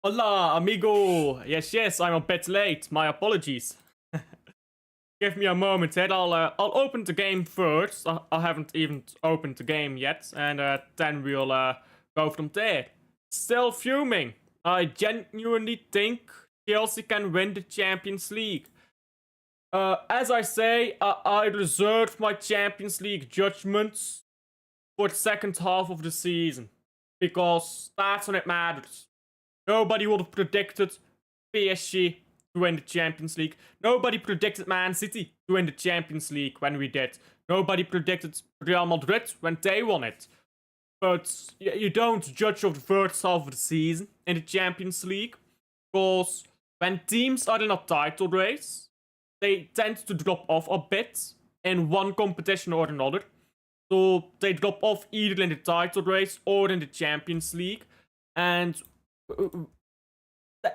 Hola, amigo. Yes, I'm a bit late. My apologies. Give me a moment, Ed. I'll open the game first. I haven't even opened the game yet, and then we'll go from there. Still fuming. I genuinely think Chelsea can win the Champions League. As I say, I reserve my Champions League judgments for the second half of the season because that's when it matters. Nobody would have predicted PSG to win the Champions League. Nobody predicted Man City to win the Champions League when we did. Nobody predicted Real Madrid when they won it. But you don't judge of the first half of the season in the Champions League because when teams are in a title race, they tend to drop off a bit in one competition or another. So they drop off either in the title race or in the Champions League. And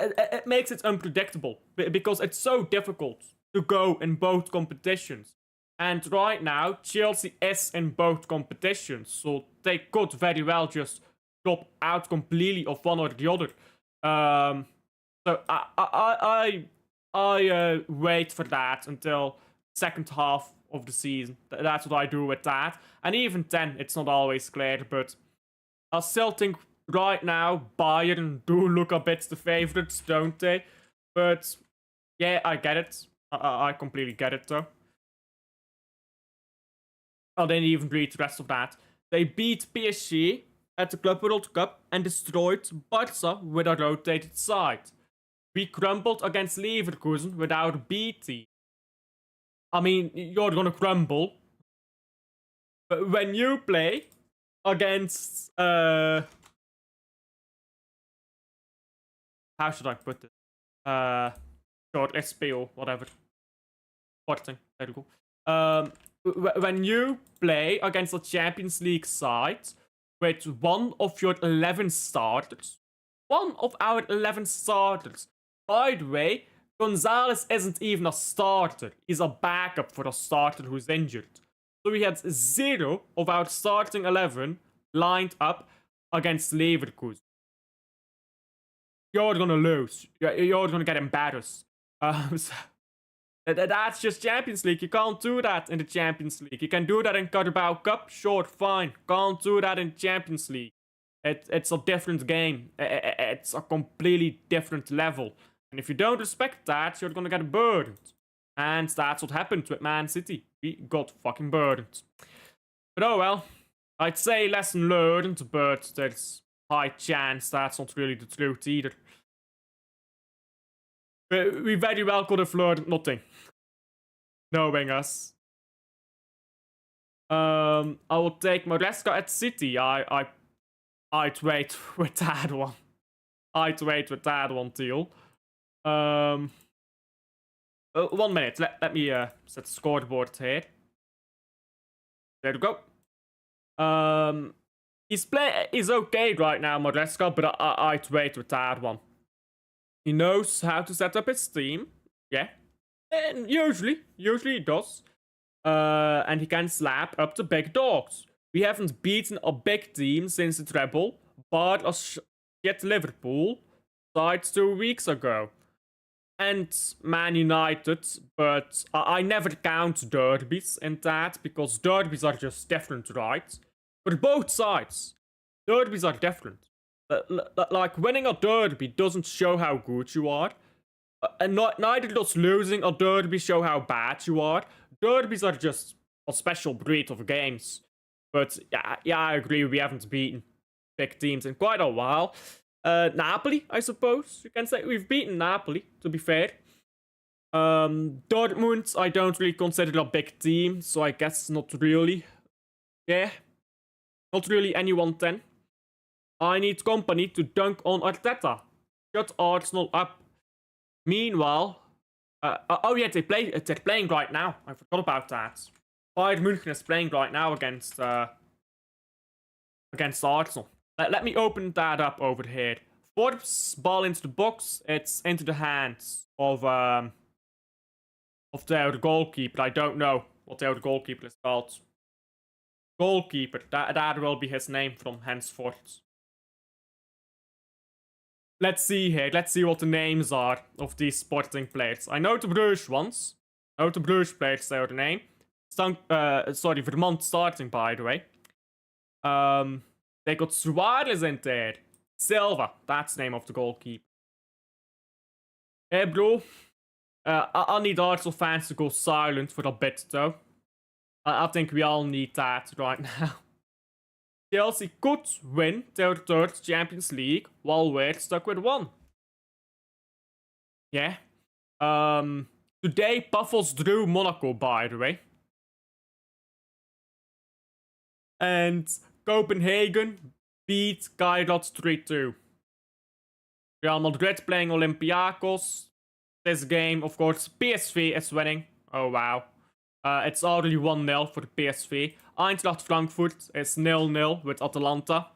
it makes it unpredictable because it's so difficult to go in both competitions. And right now, Chelsea is in both competitions, so they could very well just drop out completely of one or the other. So I wait for that until second half of the season. That's what I do with that. And even then, it's not always clear, but I still think right now Bayern do look a bit the favorites, don't they? But yeah, I get it. I completely get it though. I didn't even read the rest of that. They beat PSG at the Club World Cup and destroyed Barca with a rotated side. We crumbled against Leverkusen without BT. I mean, you're gonna crumble. But when you play against how should I put it? Sure, SPO, whatever. Sporting, there you go. When you play against a Champions League side with one of your 11 starters, one of our 11 starters, by the way, Gonzalez isn't even a starter, he's a backup for a starter who's injured. So we had 0 of our starting 11 lined up against Leverkusen. You're gonna lose. You're gonna get embarrassed. That's just Champions League. You can't do that in the Champions League. You can do that in Carabao Cup, sure, fine. Can't do that in Champions League. It's a different game. It's a completely different level. And if you don't respect that, you're gonna get burned. And that's what happened with Man City. We got fucking burned. But oh well. I'd say lesson learned, but there's high chance that's not really the truth either. We very well could have learned nothing. Knowing us. I will take Maresca at City. I'd wait with that one. I'd wait with that one, Teal. 1 minute. Let me set the scoreboard here. There we go. He's okay right now, Maresca, but I'd wait with that one. He knows how to set up his team. Yeah. And usually he does. And he can slap up the big dogs. We haven't beaten a big team since the treble, but a shit Liverpool side 2 weeks ago. And Man United, but I never count derbies in that, because derbies are just different, right? For both sides, derbies are different. Like, winning a derby doesn't show how good you are. And neither does losing a derby show how bad you are. Derbies are just a special breed of games. But yeah, I agree, we haven't beaten big teams in quite a while. Napoli, I suppose you can say. We've beaten Napoli, to be fair. Dortmund, I don't really consider a big team, so I guess not really. Yeah, not really anyone 10. I need company to dunk on Arteta. Shut Arsenal up. Meanwhile, oh yeah, they're playing right now. I forgot about that. Bayern München is playing right now against Arsenal. Let me open that up over here. Forbes, ball into the box. It's into the hands of their goalkeeper. I don't know what their goalkeeper is called. Goalkeeper. That will be his name from henceforth. let's see here. Let's see what the names are of these Sporting players. I know the Bruges ones. I know the Bruges players, they are the name. Sorry, Vermont starting, by the way. They got Suarez in there. Silva, that's the name of the goalkeeper. Hey, bro. I need Arsenal fans to go silent for a bit, though. I think we all need that right now. Chelsea could win their third Champions League while we're stuck with one. Yeah. Today, Buffals drew Monaco, by the way. And Copenhagen beat Kairat 3-2. Real Madrid playing Olympiacos. This game, of course, PSV is winning. Oh, wow. It's already 1-0 for the PSV. Eintracht Frankfurt is 0-0 with Atalanta.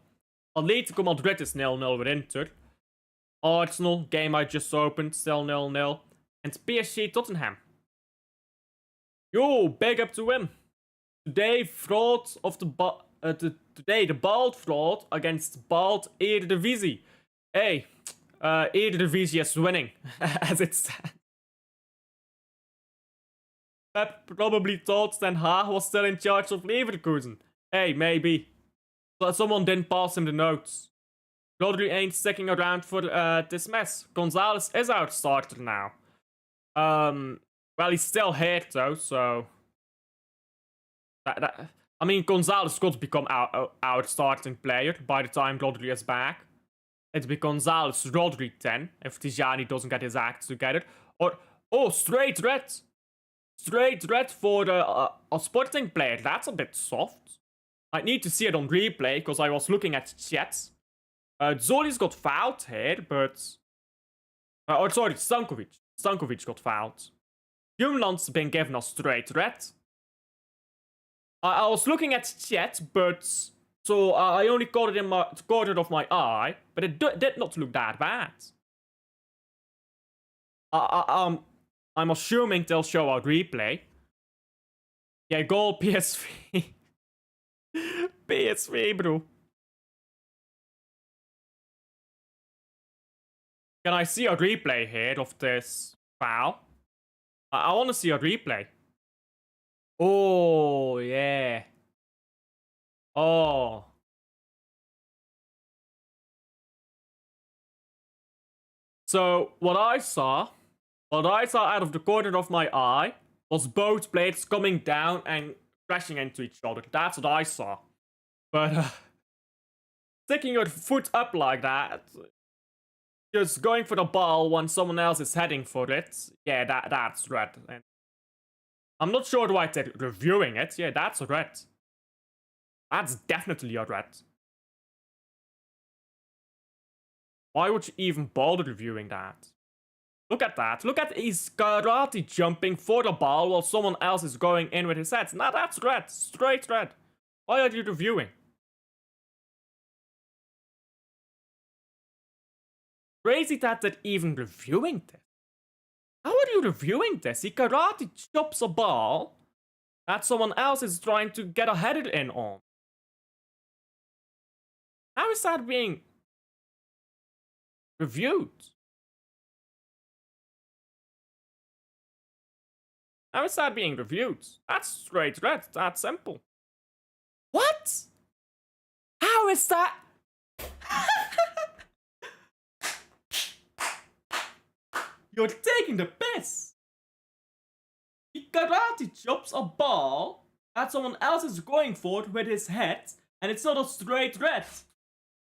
Atletico Madrid is 0-0 with Inter. Arsenal, game I just opened, still 0-0. And PSG Tottenham. Yo, big up to him. Today, fraud of today, the Bald fraud against Bald Eredivisie. Hey, Eredivisie is winning, as it stands. Pep probably thought Den Haag was still in charge of Leverkusen. Hey, maybe. But someone didn't pass him the notes. Rodri ain't sticking around for this mess. Gonzalez is our starter now. Well, he's still here though, so... I mean, Gonzalez could become our starting player by the time Rodri is back. It'd be Gonzalez, Rodri 10, if Tijani doesn't get his act together. Or, oh, straight red. Straight red for a Sporting player. That's a bit soft. I need to see it on replay, because I was looking at chats. Zoli's got fouled here, but... oh, sorry, Stankovic. Stankovic got fouled. Jumland's been given a straight red. I was looking at chat, but... So, I only caught it in the corner of my eye, but it did not look that bad. I'm assuming they'll show our replay. Yeah, goal PSV. PSV, bro. Can I see a replay here of this foul? I want to see a replay. Oh, yeah. Oh. So, what I saw out of the corner of my eye was both blades coming down and crashing into each other. That's what I saw. But, sticking your foot up like that, just going for the ball when someone else is heading for it, yeah, that's red. And I'm not sure why they're reviewing it. Yeah, that's a red. That's definitely a red. Why would you even bother reviewing that? Look at that. Look at his karate jumping for the ball while someone else is going in with his head. Now that's red. Straight red. Why are you reviewing? Crazy that they're even reviewing this. How are you reviewing this? He karate chops a ball that someone else is trying to get a header in on. How is that being reviewed? How is that being reviewed? That's straight red. That's simple. What? How is that? You're taking the piss. He karate chops a ball that someone else is going for with his head, and it's not a straight red.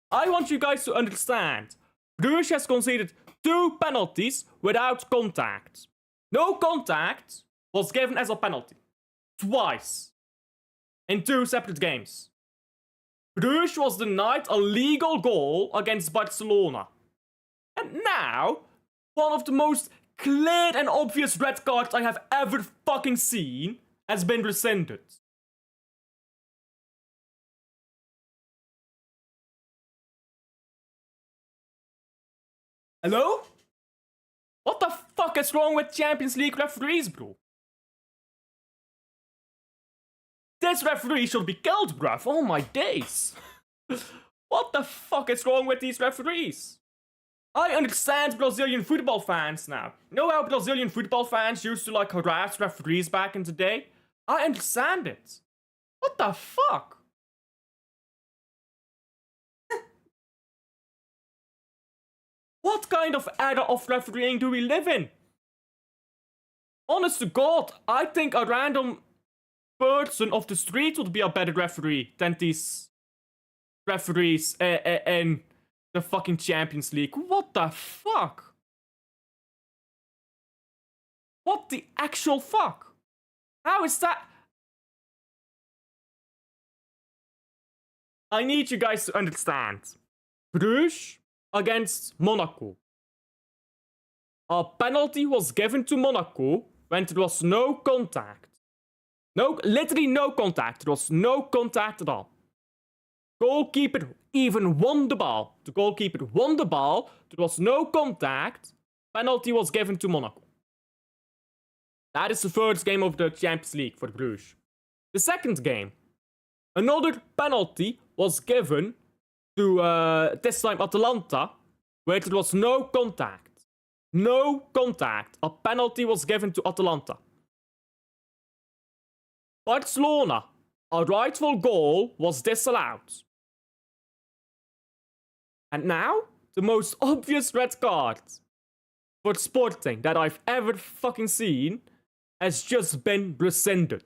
I want you guys to understand. Bruges has conceded 2 penalties without contact. No contact was given as a penalty. Twice. In 2 separate games. Bruges was denied a legal goal against Barcelona. And now, one of the most clear and obvious red cards I have ever fucking seen has been rescinded. Hello? What the fuck is wrong with Champions League referees, bro? This referee should be killed, bruv. Oh my days. What the fuck is wrong with these referees? I understand Brazilian football fans now. You know how Brazilian football fans used to like harass referees back in the day? I understand it. What the fuck? What kind of era of refereeing do we live in? Honest to God, I think a random person off the street would be a better referee than these referees in the fucking Champions League. What the fuck? What the actual fuck? How is that? I need you guys to understand. Bruges against Monaco. A penalty was given to Monaco when there was no contact. No, literally no contact. There was no contact at all. Goalkeeper even won the ball. The goalkeeper won the ball. There was no contact. Penalty was given to Monaco. That is the first game of the Champions League for Bruges. The second game. Another penalty was given to, this time, Atalanta, where there was no contact. No contact. A penalty was given to Atalanta. Barcelona. A rightful goal was disallowed. And now, the most obvious red card for Sporting that I've ever fucking seen has just been rescinded.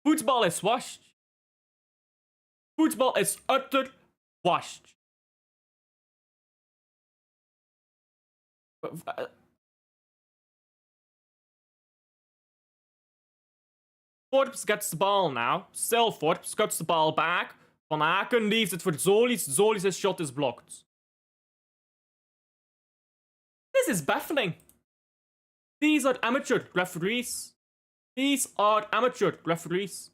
Football is washed. Football is utter washed. Forbes gets the ball now. Still Forbes cuts the ball back. Van Aken leaves it for Zolis. Zolis' shot is blocked. This is baffling. These are amateur referees. These are amateur referees.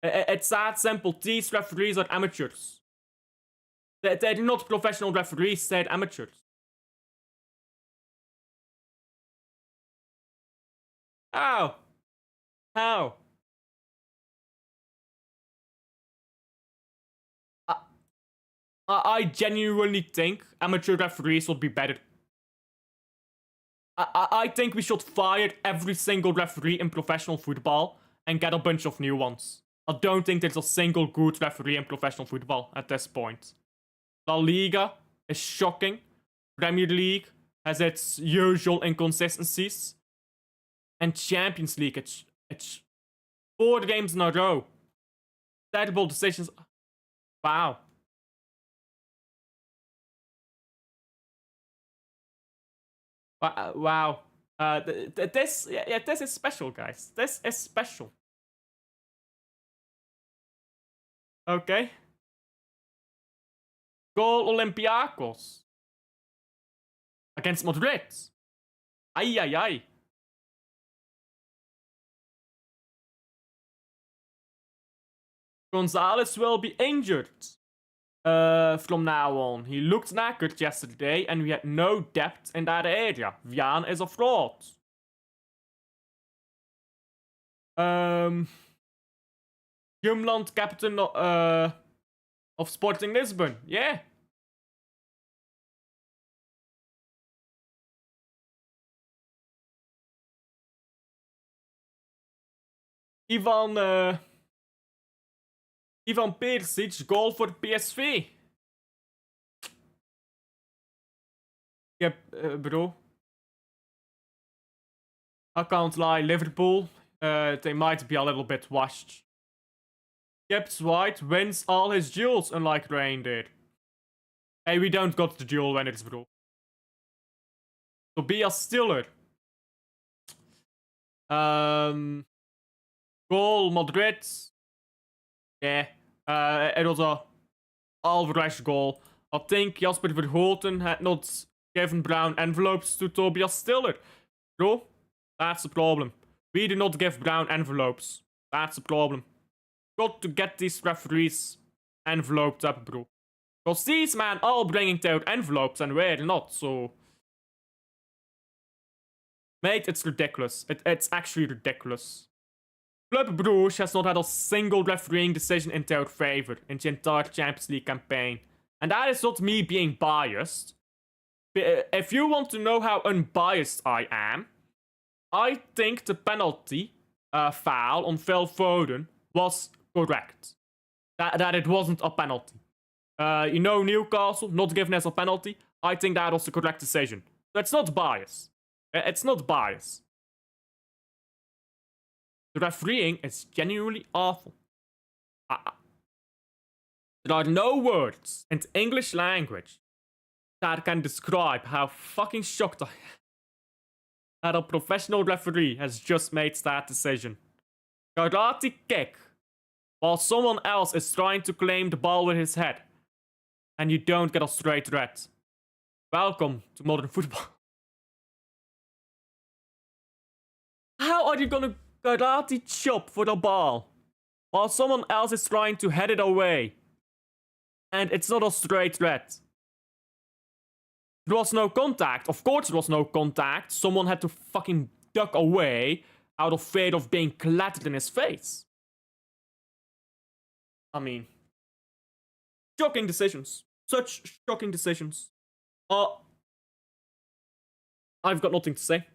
It's that simple. These referees are amateurs. They're not professional referees, they're amateurs. How? How? I genuinely think amateur referees would be better. I think we should fire every single referee in professional football and get a bunch of new ones. I don't think there's a single good referee in professional football at this point. La Liga is shocking. Premier League has its usual inconsistencies. And Champions League, it's 4 games in a row. Terrible decisions. Wow. Wow. This is special, guys. This is special. Okay. Goal Olympiacos. Against Madrid. Ay, ay, ay. Gonzalez will be injured from now on. He looked knackered yesterday and we had no depth in that area. Vian is a fraud. Jumland, captain of Sporting Lisbon. Yeah. Ivan Perisic, goal for PSV. Yep, bro. I can't lie, Liverpool, they might be a little bit washed. Gibbs White wins all his duels, unlike Rain did. Hey, we don't got the duel winners, bro. Tobias Stiller. Goal, Madrid. Yeah, it was a Alvarez goal. I think Jasper Verhoten had not given brown envelopes to Tobias Stiller. Bro, that's the problem. We do not give brown envelopes. That's the problem. Got to get these referees enveloped up, bro. Because these men are bringing out envelopes and we're not, so... Mate, it's ridiculous. It's actually ridiculous. Club Brugge has not had a single refereeing decision in their favor in the entire Champions League campaign. And that is not me being biased. If you want to know how unbiased I am, I think the penalty foul on Phil Foden was correct. That it wasn't a penalty. Newcastle not given as a penalty. I think that was the correct decision. So it's not bias. It's not bias. The refereeing is genuinely awful. There are no words in the English language that can describe how fucking shocked I am that a professional referee has just made that decision. Karate kick while someone else is trying to claim the ball with his head, and you don't get a straight red. Welcome to modern football. How are you gonna karate chop for the ball while someone else is trying to head it away and it's not a straight red? There was no contact. Of course there was no contact. Someone had to fucking duck away out of fear of being clattered in his face. I mean, shocking decisions. Such shocking decisions. I've got nothing to say.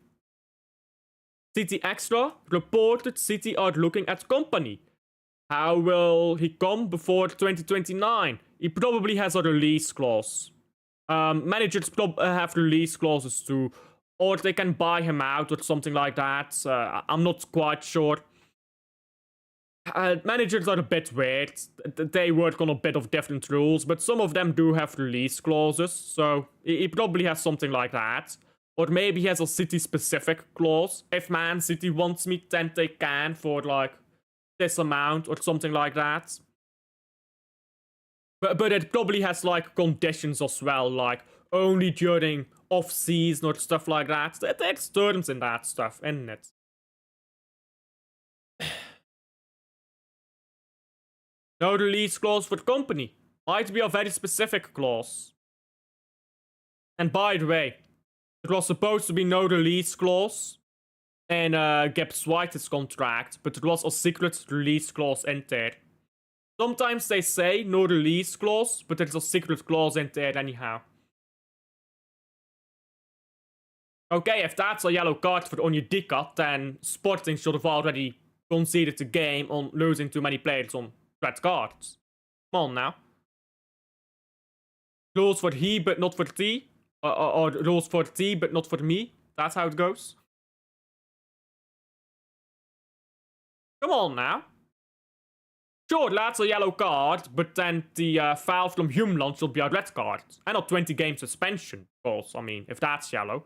City Extra reported City are looking at Kompany. How will he come before 2029? He probably has a release clause. Managers have release clauses too. Or they can buy him out or something like that. I'm not quite sure. Managers are a bit weird. They work on a bit of different rules, but some of them do have release clauses. So he probably has something like that. Or maybe he has a City-specific clause. If Man City wants me, then they can for, like, this amount or something like that. But it probably has, like, conditions as well, like, only during off-season or stuff like that. There's terms in that stuff, isn't it? No release clause for the Kompany. Might be a very specific clause. And by the way, there was supposed to be no release clause in Gibbs White's contract, but there was a secret release clause in there. Sometimes they say no release clause, but there's a secret clause in there anyhow. Okay, if that's a yellow card for Onyedika, then Sporting should have already conceded the game on losing too many players on red cards. Come on now. Rules for he, but not for T. Or rules for T, but not for me. That's how it goes. Come on now. Sure, that's a yellow card, but then the foul from Humland should be a red card. And a 20-game suspension, of course. I mean, if that's yellow.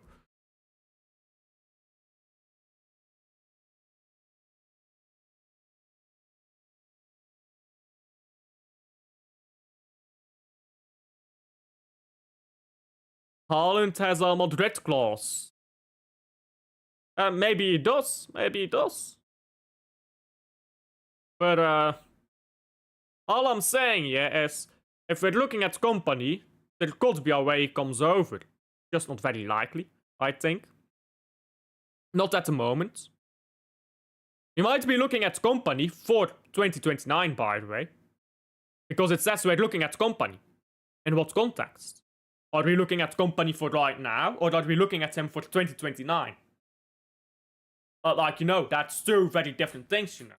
Haaland has a Madrid clause. Maybe he does. Maybe he does. But, all I'm saying here is, if we're looking at Kompany, there could be a way he comes over. Just not very likely, I think. Not at the moment. We might be looking at Kompany for 2029, by the way. Because it says we're looking at Kompany. In what context? Are we looking at Kompany for right now, or are we looking at him for 2029? Like, you know, that's two very different things, you know.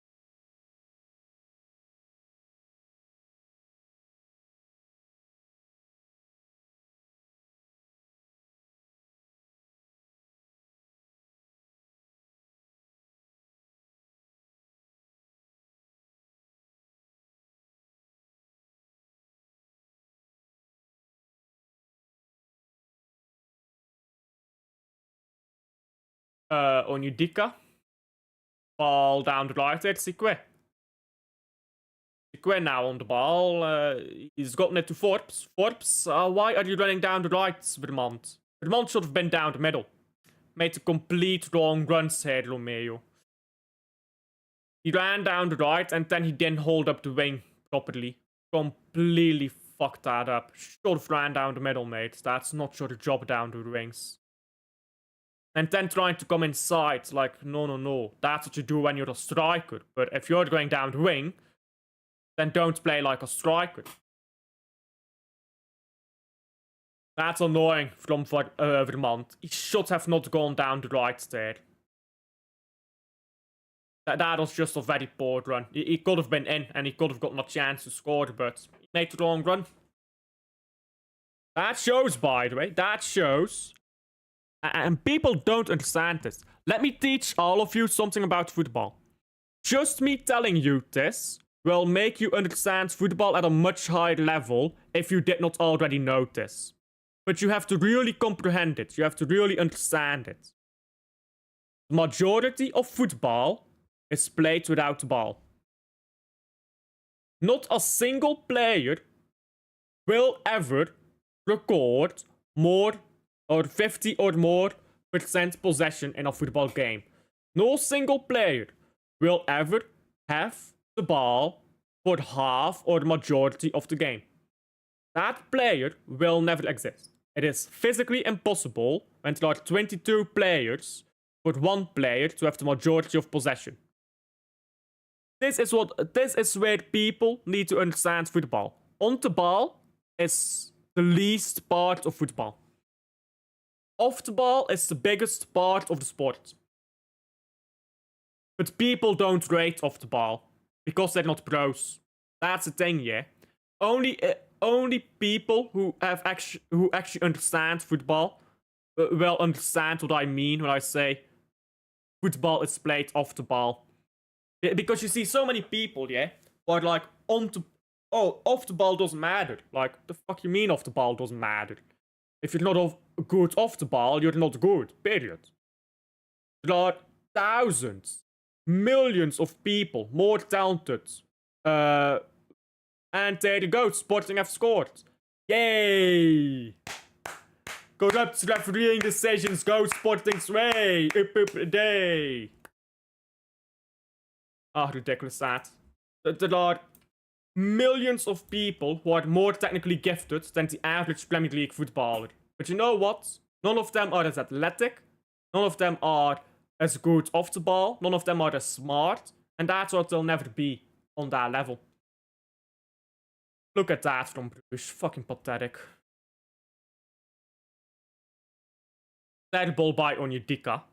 Onyedika. Ball down the right, it's Sikwe. Sikwe now on the ball. He's gotten it to Forbes. Forbes, why are you running down the right, Vermont? Vermont should have been down the middle. Made a complete wrong runs here, Romeo. He ran down the right and then he didn't hold up the wing properly. Completely fucked that up. Should have ran down the middle, mate. That's not your job down the rings. And then trying to come inside, like, no. That's what you do when you're a striker. But if you're going down the wing, then don't play like a striker. That's annoying from Vermont. He should have not gone down the right there. That was just a very poor run. He could have been in, and he could have gotten a chance to score, but he made the wrong run. That shows, by the way, that shows. And people don't understand this. Let me teach all of you something about football. Just me telling you this will make you understand football at a much higher level if you did not already know this. But you have to really comprehend it. You have to really understand it. The majority of football is played without the ball. Not a single player will ever record more or 50 or more % possession in a football game. No single player will ever have the ball for half or the majority of the game. That player will never exist. It is physically impossible when there are 22 players for one player to have the majority of possession. This is where people need to understand football. On the ball is the least part of football. Off the ball is the biggest part of the sport. But people don't rate off the ball because they're not pros. That's the thing, yeah. Only people who actually understand football will understand what I mean when I say football is played off the ball. Because you see so many people, yeah, who are like, off the ball doesn't matter. Like, the fuck you mean off the ball doesn't matter? If you're not good off the ball, you're not good, period. There are thousands, millions of people more talented. And there you go, Sporting have scored. Yay! Corrupt refereeing decisions, go Sporting's way! Up, day! Ridiculous that. There are millions of people who are more technically gifted than the average Premier League footballer. But you know what? None of them are as athletic. None of them are as good off the ball. None of them are as smart. And that's what they'll never be on that level. Look at that from Bruges. Fucking pathetic. Terrible by Onyedika.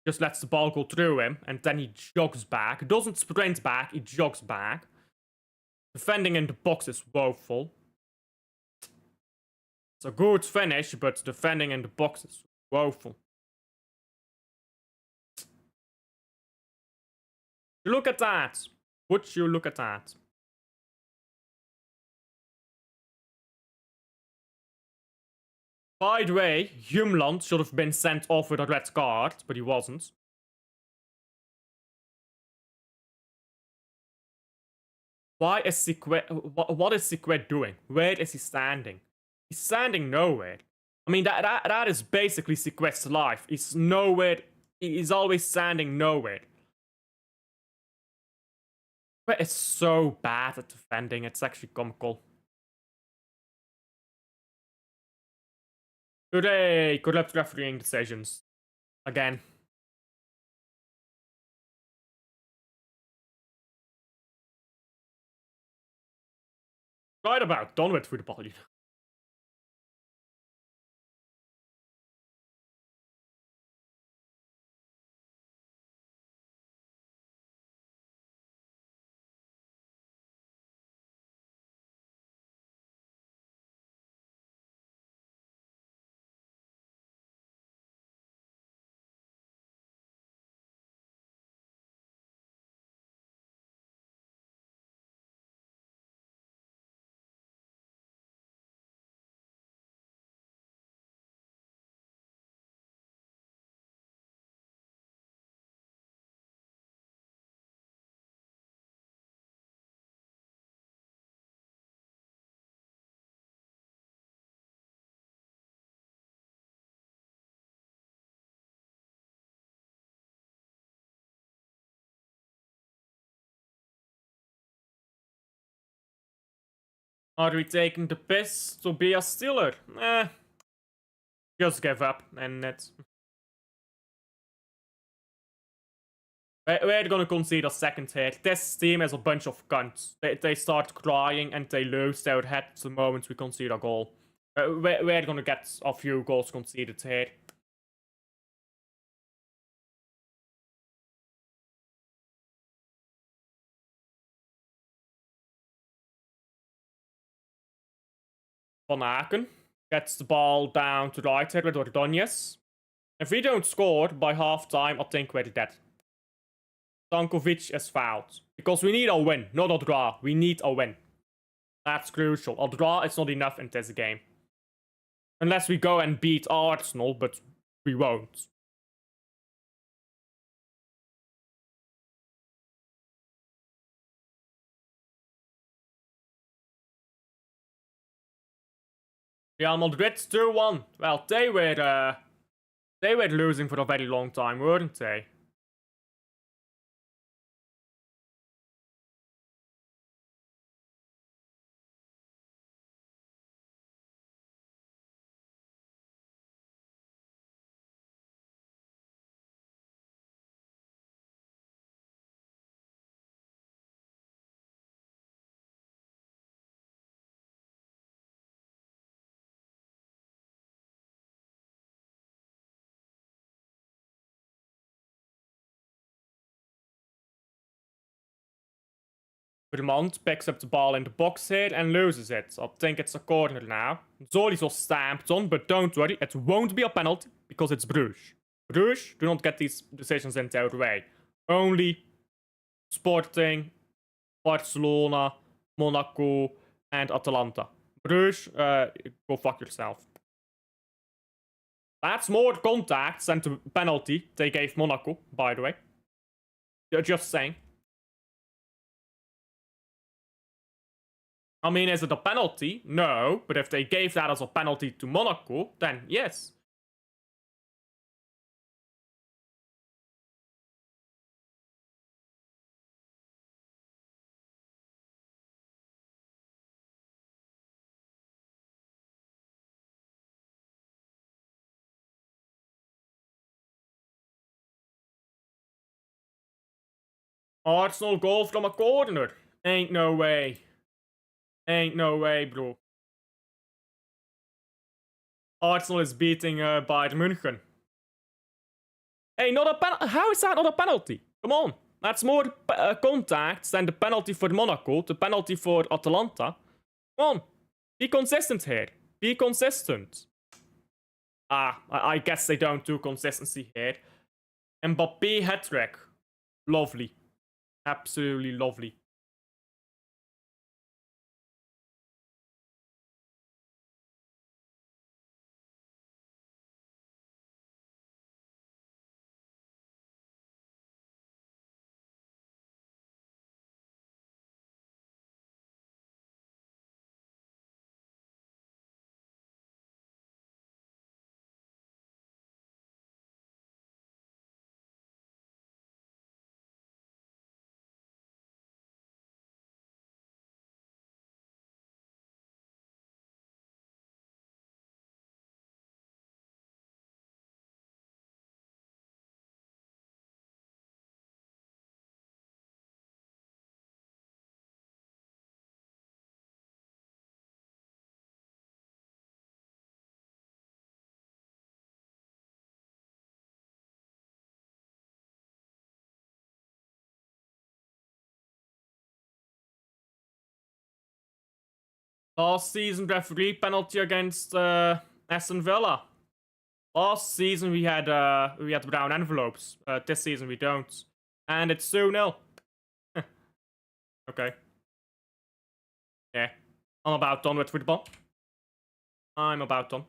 Just lets the ball go through him, and then he jogs back. Doesn't sprint back, he jogs back. Defending in the box is woeful. It's a good finish, but defending in the box is woeful. You look at that. Would you look at that? By the way, Humland should have been sent off with a red card, but he wasn't. What is Siquet doing? Where is he standing? He's standing nowhere. I mean, that is basically Siquet's life. He's nowhere. He's always standing nowhere. Siquet is so bad at defending. It's actually comical. Hooray! Corrupt refereeing decisions. Again. Right about done with football, you know. Are we taking the piss to be a Steeler? Just give up, and it's... We're gonna concede a second hit. This team is a bunch of cunts. They start crying and they lose their heads the moment we concede a goal. We're gonna get a few goals conceded here. Van Aken gets the ball down to the right side with Ordonez. If we don't score by halftime, I think we're dead. Stankovic is fouled. Because we need a win, not a draw. We need a win. That's crucial. A draw is not enough in this game. Unless we go and beat Arsenal, but we won't. Real Madrid 2-1. Well, they were losing for a very long time, weren't they? Vermont picks up the ball in the box here and loses it. I think it's a corner now. Zoli's all stamped on, but don't worry, it won't be a penalty because it's Bruges. Bruges do not get these decisions in their way. Only Sporting, Barcelona, Monaco, and Atalanta. Bruges, go fuck yourself. That's more contacts than the penalty they gave Monaco, by the way. Just saying. I mean, is it a penalty? No, but if they gave that as a penalty to Monaco, then yes. Arsenal goal from a corner. Ain't no way. Ain't no way, bro. Arsenal is beating Bayern München. Hey, not a penalty. How is that not a penalty? Come on. That's more contacts than the penalty for Monaco, the penalty for Atalanta. Come on. Be consistent here. Be consistent. I guess they don't do consistency here. Mbappé hat-trick. Lovely. Absolutely lovely. Last season, referee penalty against Aston Villa. Last season we had brown envelopes. This season we don't, and it's 2-0. Okay. Yeah, I'm about done with football. I'm about done.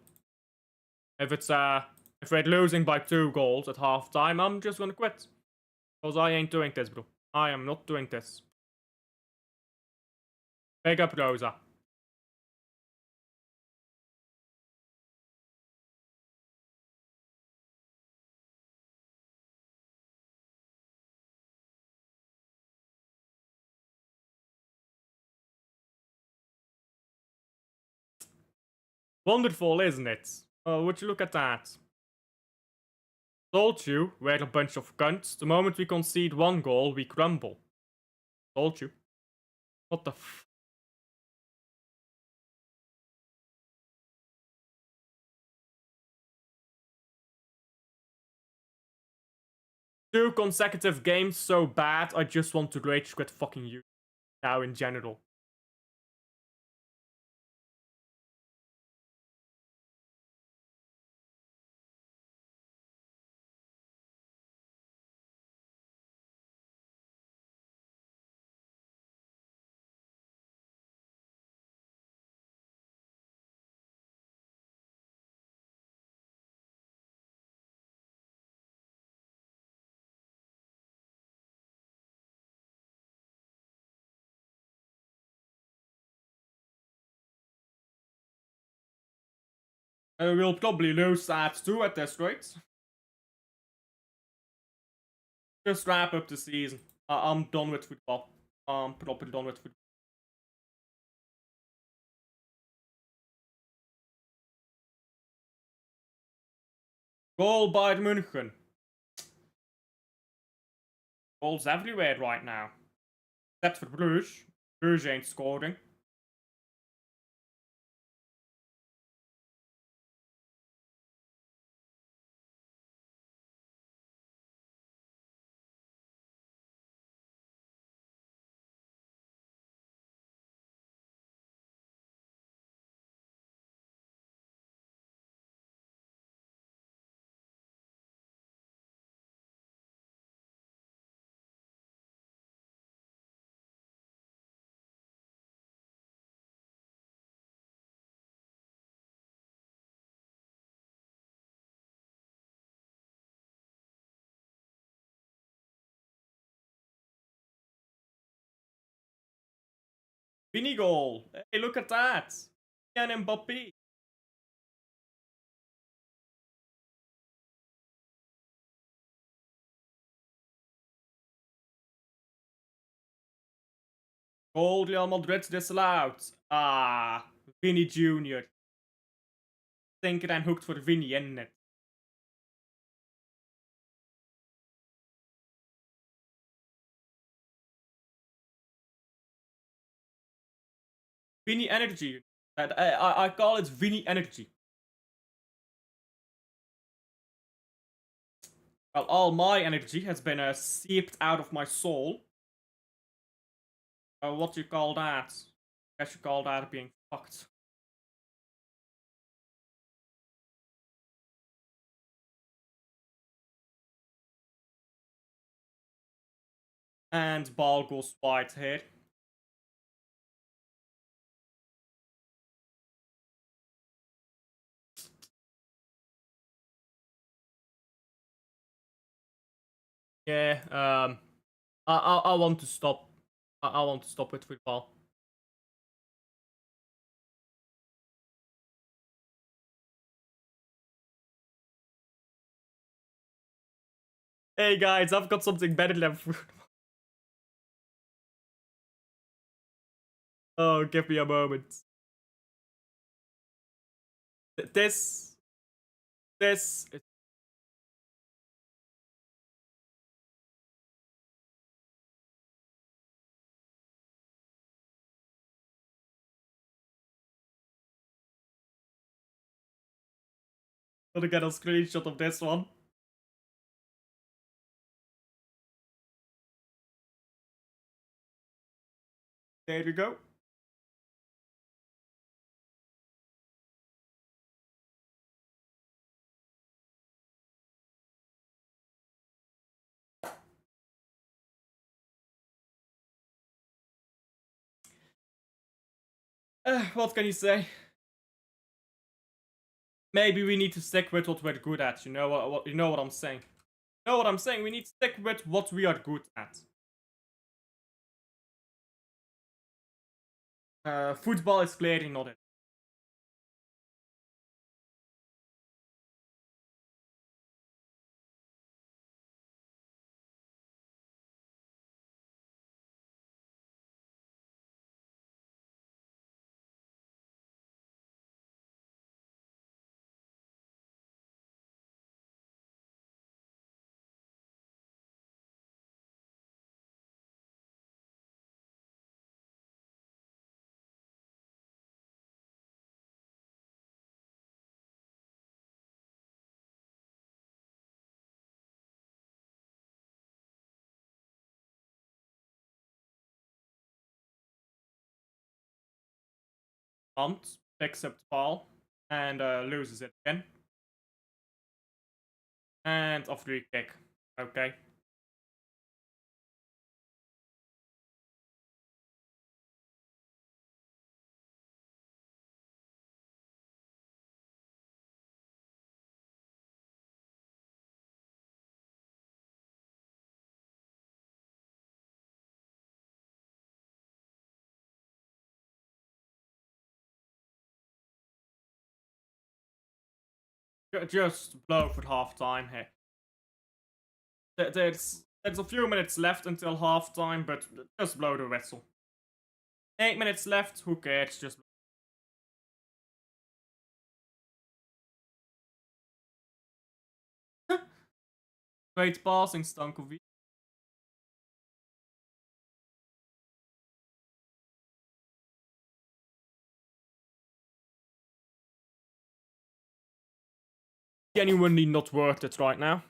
If we're losing by 2 goals at halftime, I'm just gonna quit. Because I ain't doing this, bro. I am not doing this. Big up, Rosa. Wonderful, isn't it? Oh, would you look at that? Told you, we're a bunch of cunts. The moment we concede one goal, we crumble. Told you. What the f... 2 consecutive games so bad, I just want to rage quit fucking you now in general. We'll probably lose that too at this rate. Just wrap up the season. I'm done with football. I'm properly done with football. Goal Bayern München. Goals everywhere right now. Except for Bruges. Bruges ain't scoring. Vinny goal. Hey, look at that. And Mbappé. Goal Real Madrid disallowed. Ah, Vinny Jr. Thinker en hooked voor Vinny in it. Vinny Energy. I call it Vinny Energy. Well, all my energy has been seeped out of my soul. What do you call that? I guess you call that being fucked. And ball goes wide here. Yeah, I want to stop. I want to stop with football. Hey guys, I've got something better than football. Oh, give me a moment. This is gonna get a screenshot of this one. There we go. What can you say? Maybe we need to stick with what we're good at. You know what? You know what I'm saying. You know what I'm saying? We need to stick with what we are good at. Football is clearly not it. pumped, picks up the ball, and loses it again. And a free kick. Okay. Just blow for halftime here. There's a few minutes left until halftime, but just blow the whistle. 8 minutes left, who cares? Just great passing, Stankovic. Genuinely not worth it right now.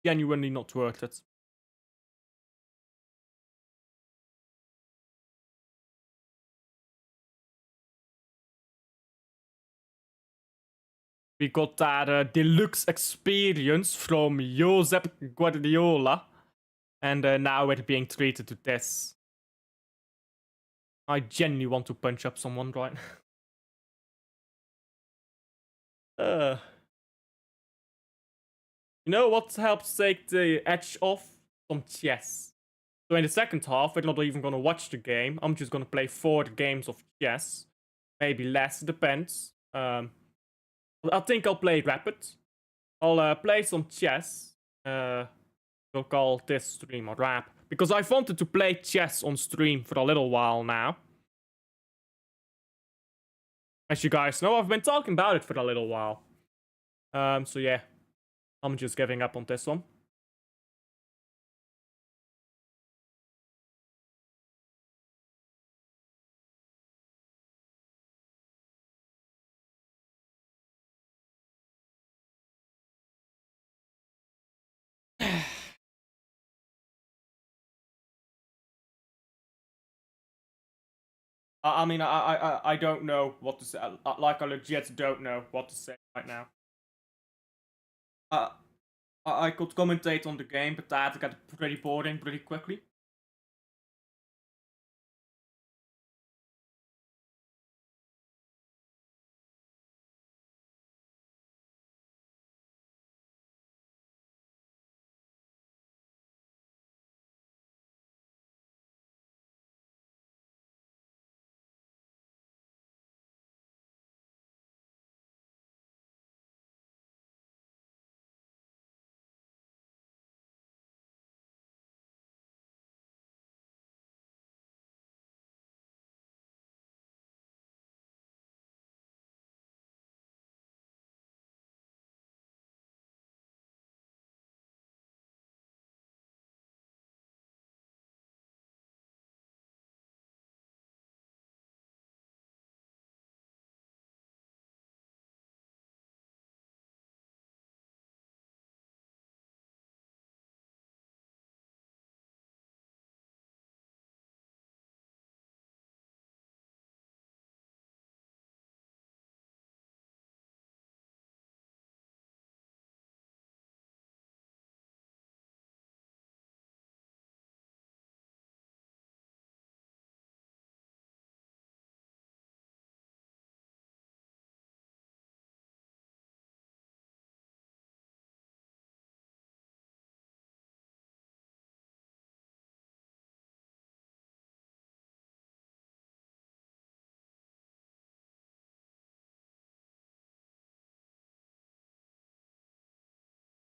Genuinely not worth it. We got that deluxe experience from Josep Guardiola. And now we're being treated to this. I genuinely want to punch up someone right now. You know what helps take the edge off? Some chess. So in the second half, we're not even gonna watch the game. I'm just gonna play 4 games of chess. Maybe less, depends. I think I'll play rapid. I'll play some chess. We'll call this stream a rap. Because I've wanted to play chess on stream for a little while now. As you guys know, I've been talking about it for a little while. So yeah. I'm just giving up on this one. I mean, I don't know what to say. Like, I legit don't know what to say right now. I could commentate on the game, but that got pretty boring pretty quickly.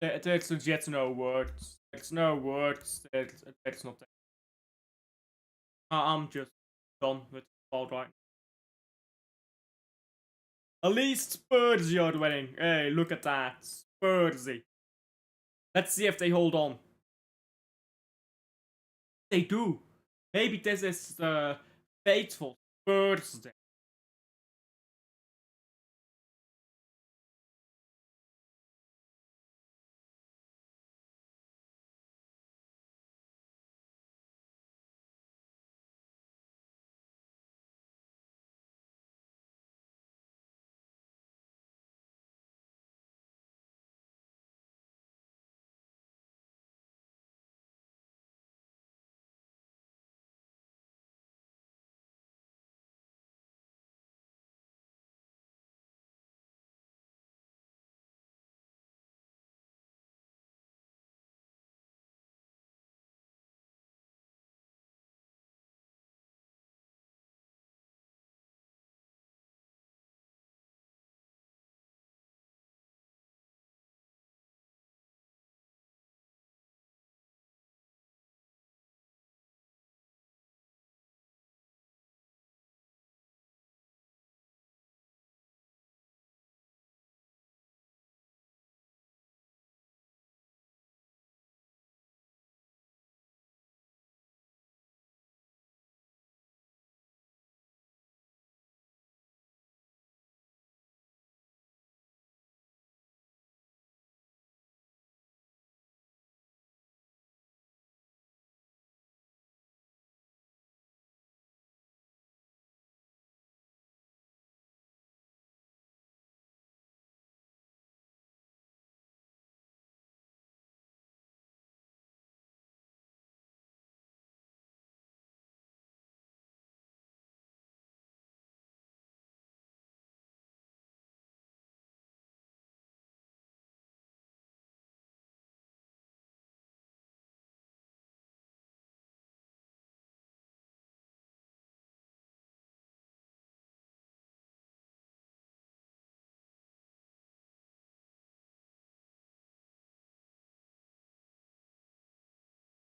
There's legit no words. There's no words. There's nothing. I'm just done with all right. At least Spursy are winning. Hey, look at that. Spursy. Let's see if they hold on. They do. Maybe this is the fateful Spursy.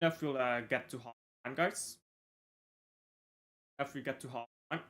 If we'll get to half time, guys. If we get to half time.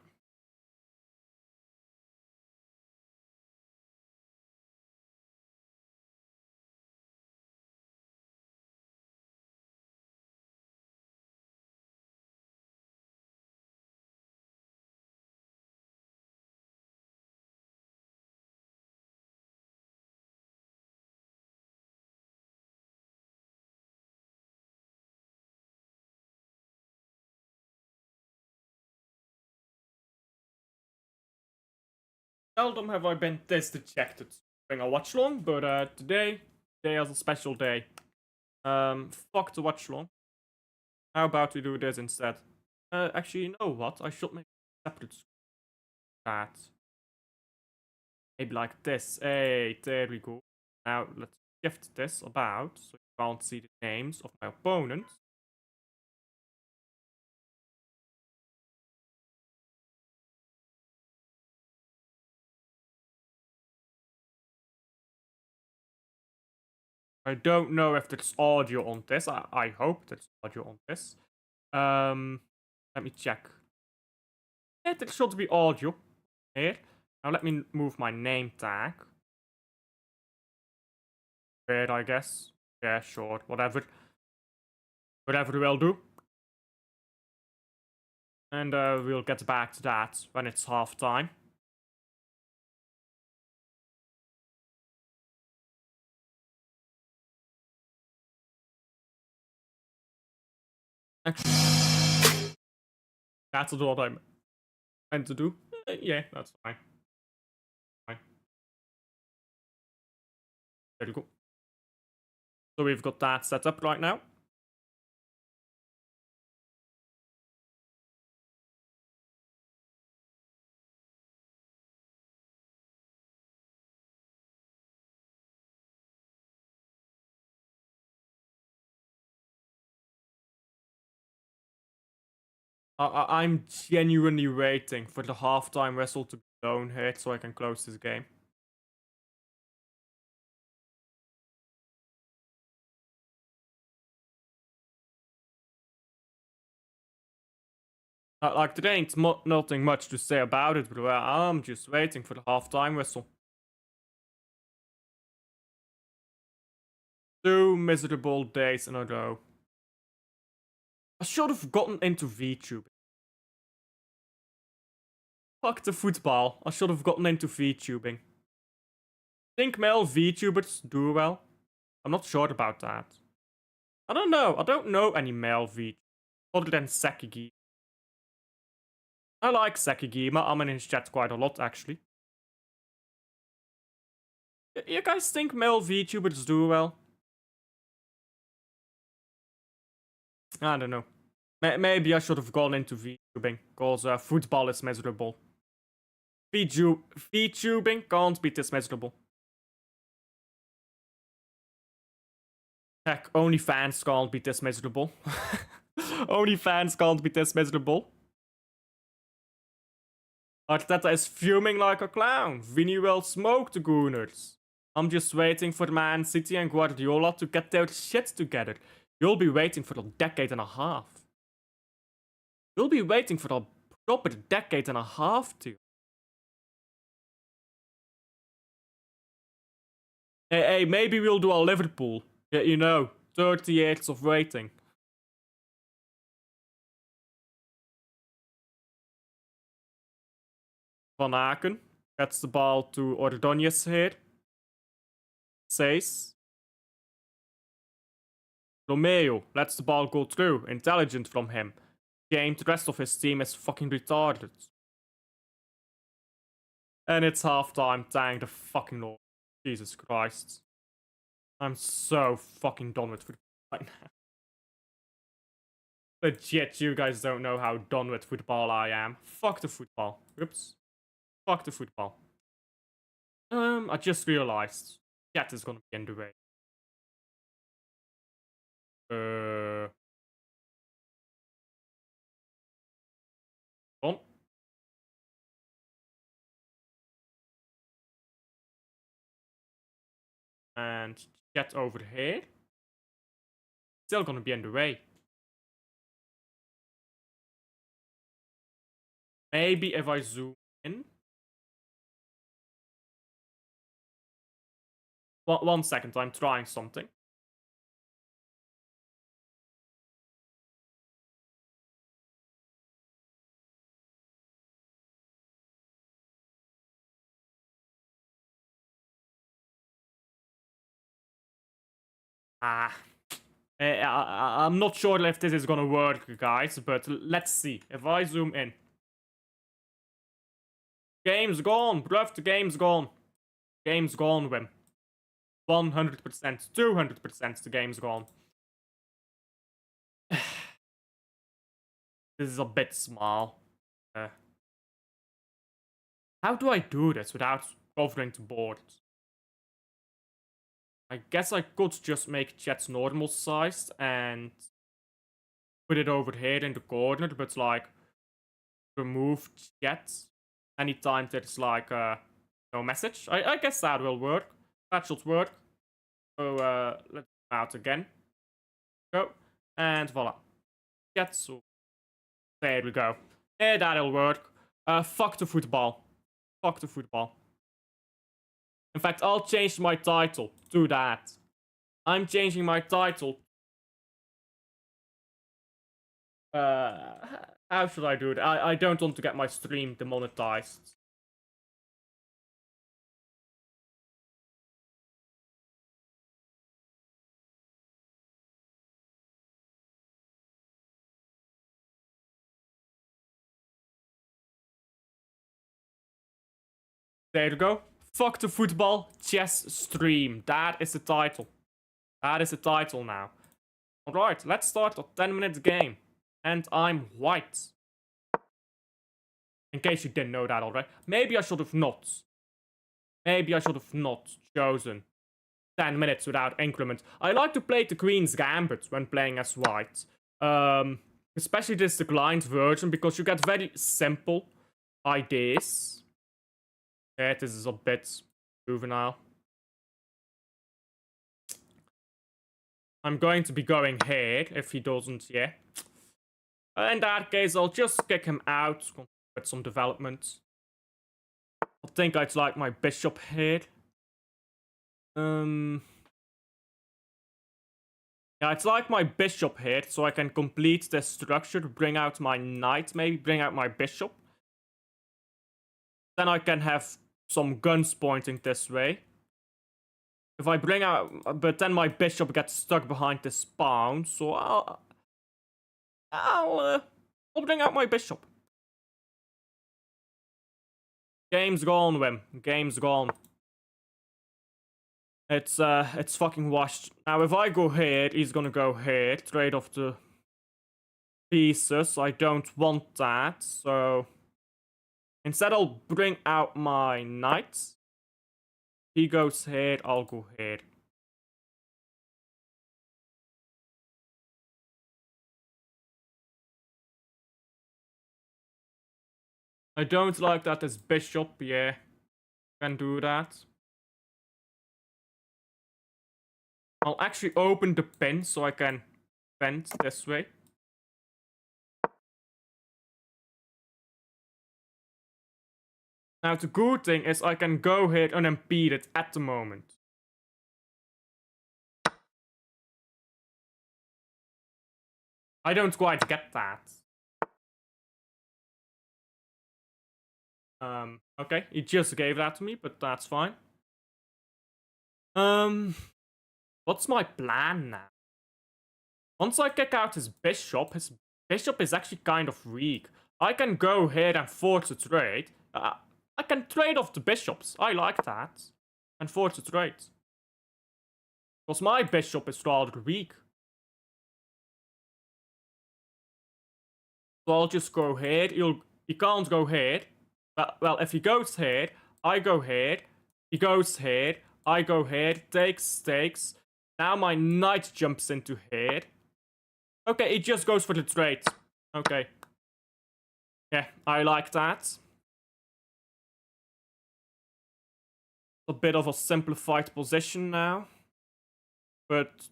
Seldom have I been this dejected during a watch long, but today is a special day. Fuck the watch long. How about we do this instead? Actually, you know what? I should make a separate that. Maybe like this. Hey, there we go. Now let's shift this about so you can't see the names of my opponents. I don't know if there's audio on this. I hope there's audio on this. Let me check. Yeah, there should be audio here. Now let me move my name tag. Weird, I guess. Yeah, sure, whatever. Whatever will do. And we'll get back to that when it's half time. Actually, that's what I meant to do. Yeah, that's fine. Fine. There you go. So we've got that set up right now. I'm genuinely waiting for the halftime whistle to be blown here so I can close this game. Like, there ain't nothing much to say about it, but I'm just waiting for the halftime whistle. 2 miserable days in a row. I should have gotten into VTubing. Fuck the football. I should have gotten into VTubing. Think male VTubers do well? I'm not sure about that. I don't know. I don't know any male VTubers other than Sekigi. I like Sekigima. I'm in his chat quite a lot, actually. You guys think male VTubers do well? I don't know. Maybe I should have gone into VTubing, because football is miserable. VTubing can't be this miserable. Heck, OnlyFans can't be this miserable. OnlyFans can't be this miserable. Arteta is fuming like a clown. Vinny will smoke the Gooners. I'm just waiting for Man City and Guardiola to get their shit together. You'll be waiting for a decade and a half. You'll be waiting for a proper decade and a half, too. Hey, maybe we'll do a Liverpool. Yeah, you know, 30 years of waiting. Van Aken gets the ball to Ordóñez here. Says. Romeo lets the ball go through. Intelligent from him. Game, the rest of his team is fucking retarded. And it's halftime, thank the fucking Lord. Jesus Christ. I'm so fucking done with football right now. Legit, you guys don't know how done with football I am. Fuck the football. Oops. Fuck the football. I just realized. Chat is gonna be in the way. On. And chat over here. still gonna be in the way. Maybe if I zoom in. One second, I'm trying something. I'm not sure if this is gonna work, guys, but let's see. If I zoom in. Game's gone, bruv, the game's gone. Game's gone, Wim. 100%, 200% the game's gone. This is a bit small. How do I do this without covering the board? I guess I could just make chat normal sized and put it over here in the corner, but like remove chat anytime there's like no message. I guess that will work. That should work. So let's come out again. Go. And voila. Chat. So there we go. Yeah, that'll work. Fuck the football. Fuck the football. In fact, I'll change my title to that. I'm changing my title. How should I do it? I don't want to get my stream demonetized. There you go. Fuck the football chess stream. That is the title. That is the title now. Alright, let's start a 10-minute game. And I'm white. In case you didn't know that already. Maybe I should have not. Maybe I should have not chosen 10 minutes without increment. I like to play the Queen's Gambit when playing as white. Especially this declined version because you get very simple ideas. Yeah, this is a bit juvenile. I'm going to be going here if he doesn't, yeah. In that case, I'll just kick him out with some development. I think I'd like my bishop here. Yeah, it's like my bishop here, so I can complete this structure, bring out my knight, maybe bring out my bishop. Then I can have some guns pointing this way. If I bring out, but then my bishop gets stuck behind this pawn, so I'll bring out my bishop. Game's gone, Wim. Game's gone. It's fucking washed. Now, if I go here, he's gonna go here. Trade off the pieces. I don't want that, so instead I'll bring out my knight. He goes here, I'll go here. I don't like that this bishop, yeah, can do that. I'll actually open the pin so I can bend this way. Now the good thing is I can go here unimpeded at the moment. I don't quite get that. Okay, he just gave that to me, but that's fine. What's my plan now? Once I kick out his bishop is actually kind of weak. I can go here and force a trade. I can trade off the bishops. I like that. And force a trade. Because my bishop is rather weak. So I'll just go here. He can't go here. Well, if he goes here, I go here. He goes here. I go here. Takes. Now my knight jumps into here. Okay, he just goes for the trade. Okay. Yeah, I like that. A bit of a simplified position now. But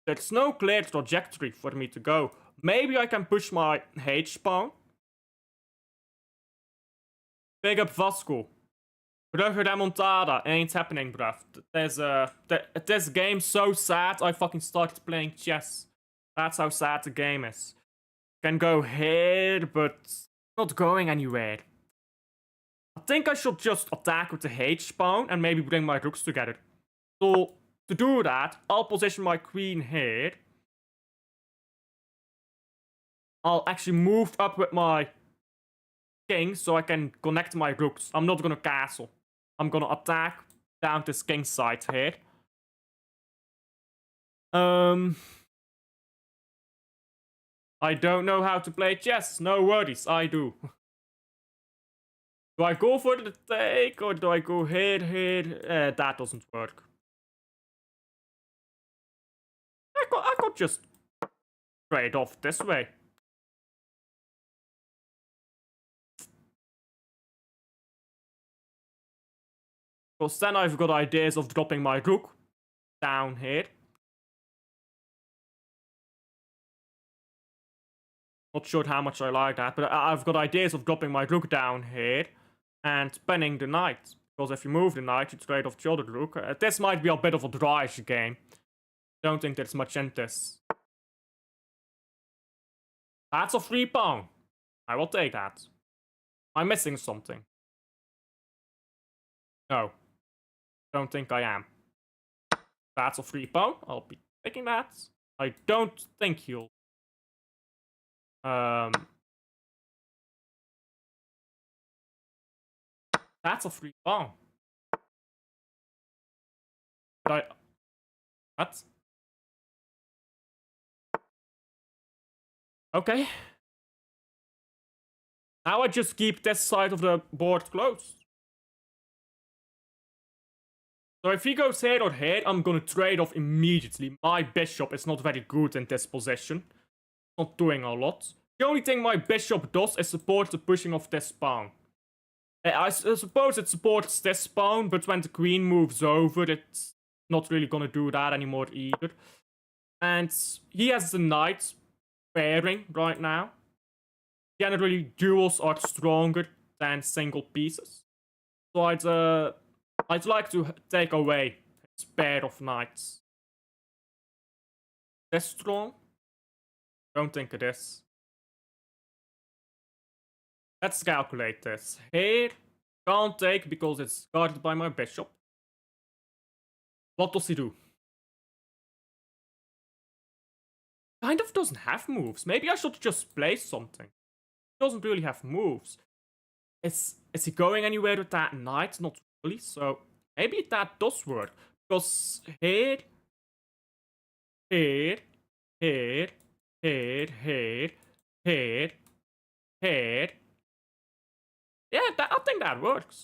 there's no clear trajectory for me to go. Maybe I can push my H pawn. Big up Vasco. Brugge remontada ain't happening, bruv. This game's so sad, I fucking started playing chess. That's how sad the game is. Can go here, but not going anywhere. I think I should just attack with the H pawn and maybe bring my rooks together. So, to do that, I'll position my queen here. I'll actually move up with my king so I can connect my rooks. I'm not gonna castle. I'm gonna attack down this king side here. I don't know how to play chess. No worries, I do. Do I go for the take or do I go here? That doesn't work. I could just trade off this way. Because then I've got ideas of dropping my rook down here. Not sure how much I like that, but I've got ideas of dropping my rook down here and pinning the knight. Because if you move the knight, you trade off the other rook. This might be a bit of a dry-ish game. Don't think there's much in this. That's a free pawn. I will take that. I'm missing something. No. Don't think I am. That's a free pawn. I'll be taking that. I don't think he'll... That's a free pawn. What? Okay. Now I just keep this side of the board closed. So if he goes here or here, I'm gonna trade off immediately. My bishop is not very good in this position. Not doing a lot. The only thing my bishop does is support the pushing of this pawn. I suppose it supports this pawn, but when the queen moves over, it's not really gonna do that anymore either. And he has the knight pairing right now. Generally, duels are stronger than single pieces. So I'd like to take away his pair of knights. This strong? Don't think it is. Let's calculate this. Here, can't take because it's guarded by my bishop. What does he do? Kind of doesn't have moves. Maybe I should just play something. He doesn't really have moves. Is he going anywhere with that knight? Not really, so maybe that does work. Because here, here, here, here, here, here, here. Yeah, I think that works.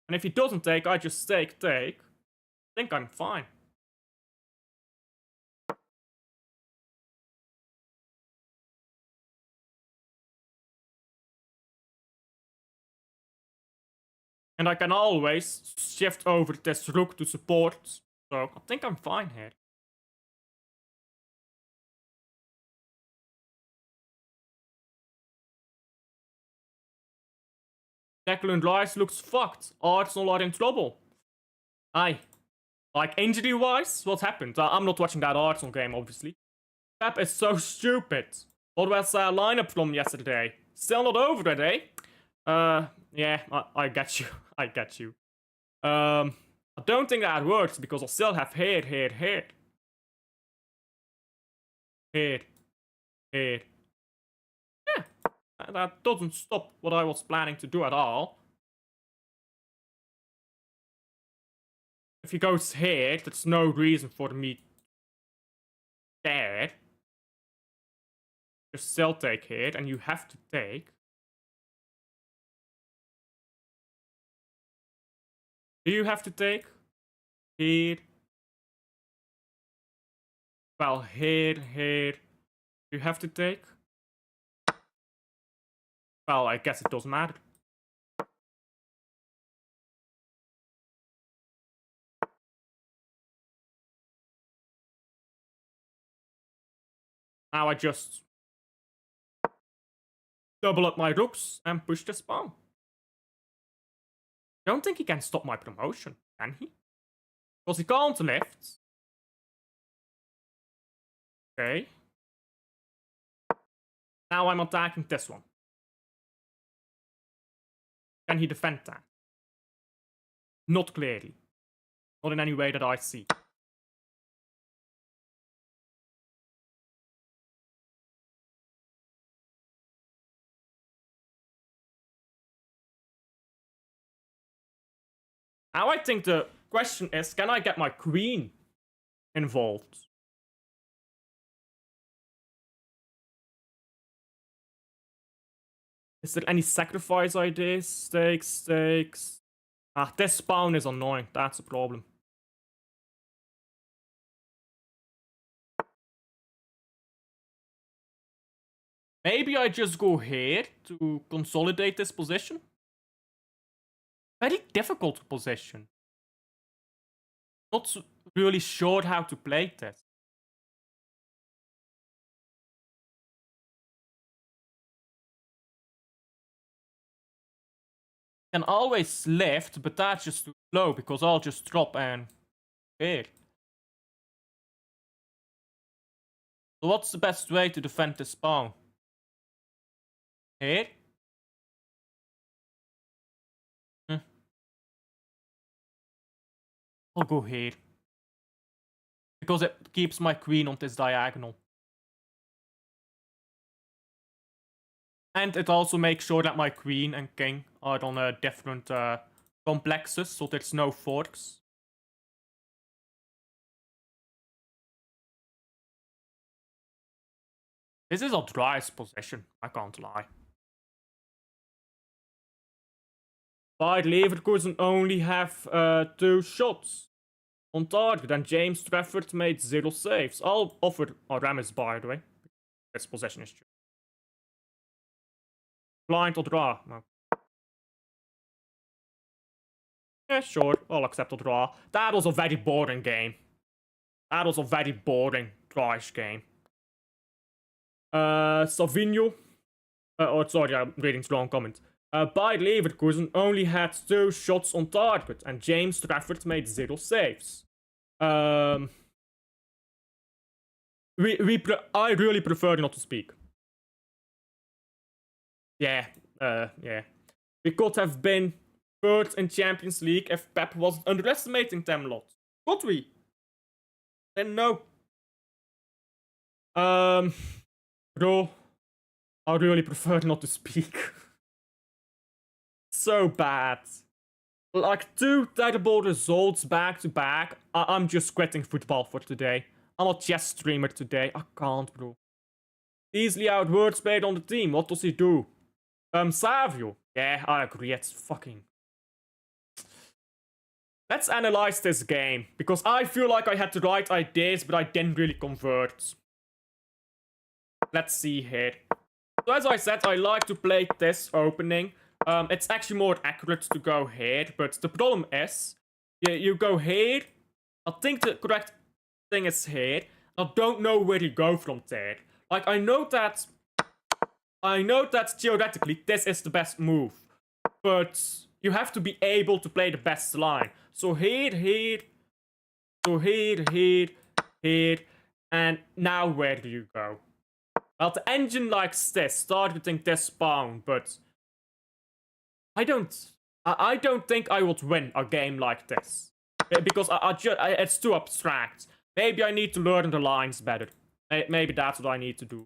And if he doesn't take, I just take. I think I'm fine. And I can always shift over this rook to support. So I think I'm fine here. Declan Rice looks fucked. Arsenal are in trouble. Aye. Like, injury-wise, what happened? I'm not watching that Arsenal game, obviously. Pep is so stupid. What was our lineup from yesterday? Still not over it, eh? Yeah, I get you. I get you. I don't think that works because I still have here. Here. Yeah, that doesn't stop what I was planning to do at all. If he goes here, there's no reason for me there. Just still take here, and you have to take. Do you have to take? Here. Well, here. You have to take? Well, I guess it doesn't matter. Now I just double up my rooks and push this pawn. I don't think he can stop my promotion, can he? Because he can't lift. Okay. Now I'm attacking this one. Can he defend that? Not clearly. Not in any way that I see. Now I think the question is, can I get my queen involved? Is there any sacrifice ideas? Stakes. Ah, this pawn is annoying. That's a problem. Maybe I just go here to consolidate this position. Very difficult position. Not really sure how to play this. Can always lift, but that's just too slow because I'll just drop and here. So what's the best way to defend this pawn? Here? I'll go here. Because it keeps my queen on this diagonal. And it also makes sure that my queen and king are on different complexes, so there's no forks. This is a driest position, I can't lie. Bayer Leverkusen only have 2 shots on target, and James Trafford made 0 saves. I'll offer Aramis, by the way. This possession is true. Blind or draw? No. Yeah, sure. I'll accept a draw. That was a very boring game. That was a very boring, drawish game. Savinho. Sorry, I'm reading the wrong comment. Bayer Leverkusen only had 2 shots on target, and James Trafford made 0 saves. I really prefer not to speak. Yeah. We could have been 3rd in Champions League if Pep wasn't underestimating them a lot. Could we? Then no. Bro, I really prefer not to speak. So bad. Like 2 terrible results back to back. I'm just quitting football for today. I'm a chess streamer today. I can't, bro. Easily outwords played on the team. What does he do? Savio. Yeah, I agree. It's fucking... Let's analyze this game. Because I feel like I had the right ideas, but I didn't really convert. Let's see here. So as I said, I like to play this opening. It's actually more accurate to go here, but the problem is, you go here. I think the correct thing is here. I don't know where you go from there. Like, I know that theoretically this is the best move, but you have to be able to play the best line. So here, so here, and now where do you go? Well, the engine likes this, targeting this pawn, but I don't think I would win a game like this. Because it's too abstract. Maybe I need to learn the lines better. Maybe that's what I need to do.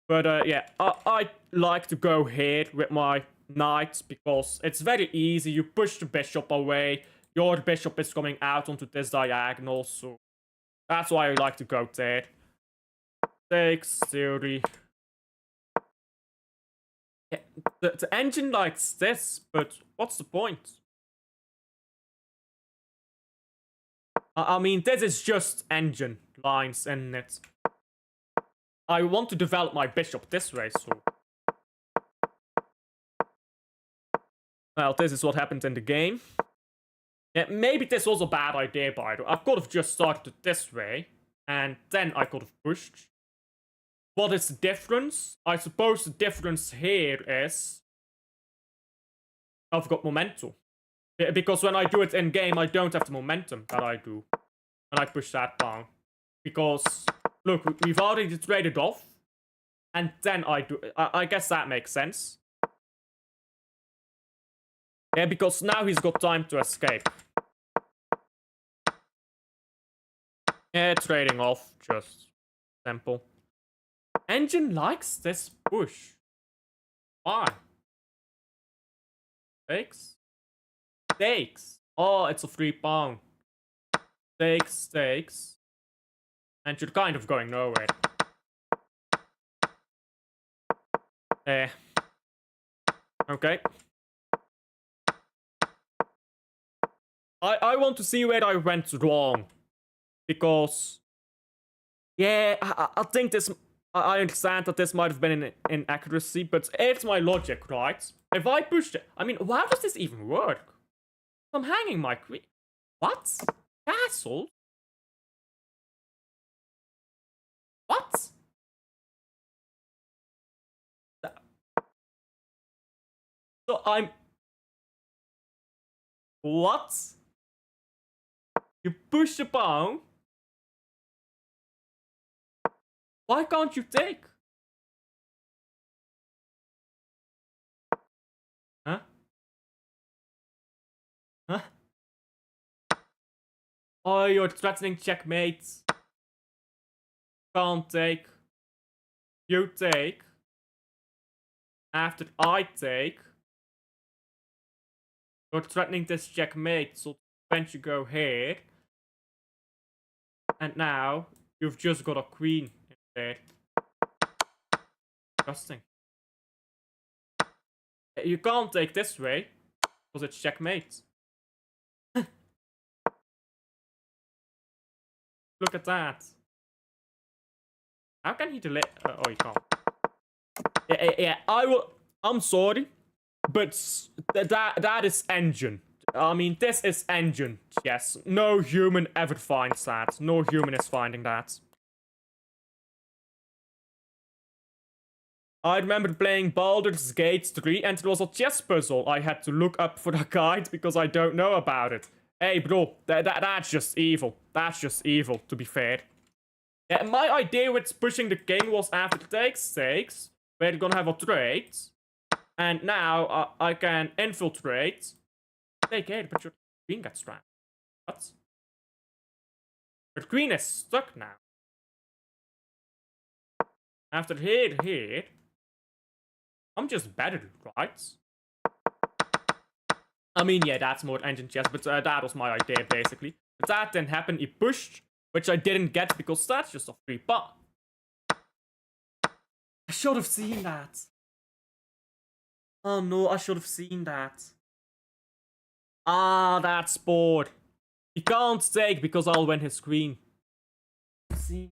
But yeah, I like to go here with my knight because it's very easy. You push the bishop away. Your bishop is coming out onto this diagonal, so that's why I like to go there. Takes theory. Yeah, the engine likes this, but what's the point? I mean, this is just engine lines in it. I want to develop my bishop this way, so... Well, this is what happened in the game. Yeah, maybe this was a bad idea, by the way. I could have just started it this way, and then I could have pushed. what is the difference? I suppose the difference here is I've got momentum. Because when I do it in game, I don't have the momentum that I do when I push that pawn. Because, look, we've already traded off. And then I do. I guess that makes sense. Yeah, because now he's got time to escape. Yeah, trading off. Just simple. Engine likes this push. Why? Takes? Takes. Oh, it's a free pawn. Takes. And you're kind of going nowhere. Okay. I want to see where I went wrong. Because... yeah, I think this... I understand that this might have been an inaccuracy, but it's my logic, right? If I pushed it... I mean, how does this even work? I'm hanging my queen... What? Castle? What? So I'm... What? You push the pawn? Why can't you take? Huh? Huh? Oh, you're threatening checkmate. Can't take. You take. After I take. You're threatening this checkmate, so when you go here. And now, you've just got a queen instead. Disgusting. You can't take this way, because it's checkmate. Look at that. How can he delay? Oh, he can't. Yeah, I'm sorry, but that is engine. I mean, this is engine. Yes, no human ever finds that. No human is finding that. I remember playing Baldur's Gate 3 and it was a chess puzzle. I had to look up for the guide because I don't know about it. Hey bro, that's just evil. That's just evil, to be fair. Yeah, my idea with pushing the king was after takes, we're gonna have a trade. And now I can infiltrate. Take it, but your queen gets trapped. What? Your queen is stuck now. After here, I'm just better, right? I mean, yeah, that's more engine chess, but that was my idea, basically. But that didn't happen, he pushed, which I didn't get because that's just a free pawn. I should have seen that. Oh no, I should have seen that. Ah, that's bored. He can't take because I'll win his queen. See?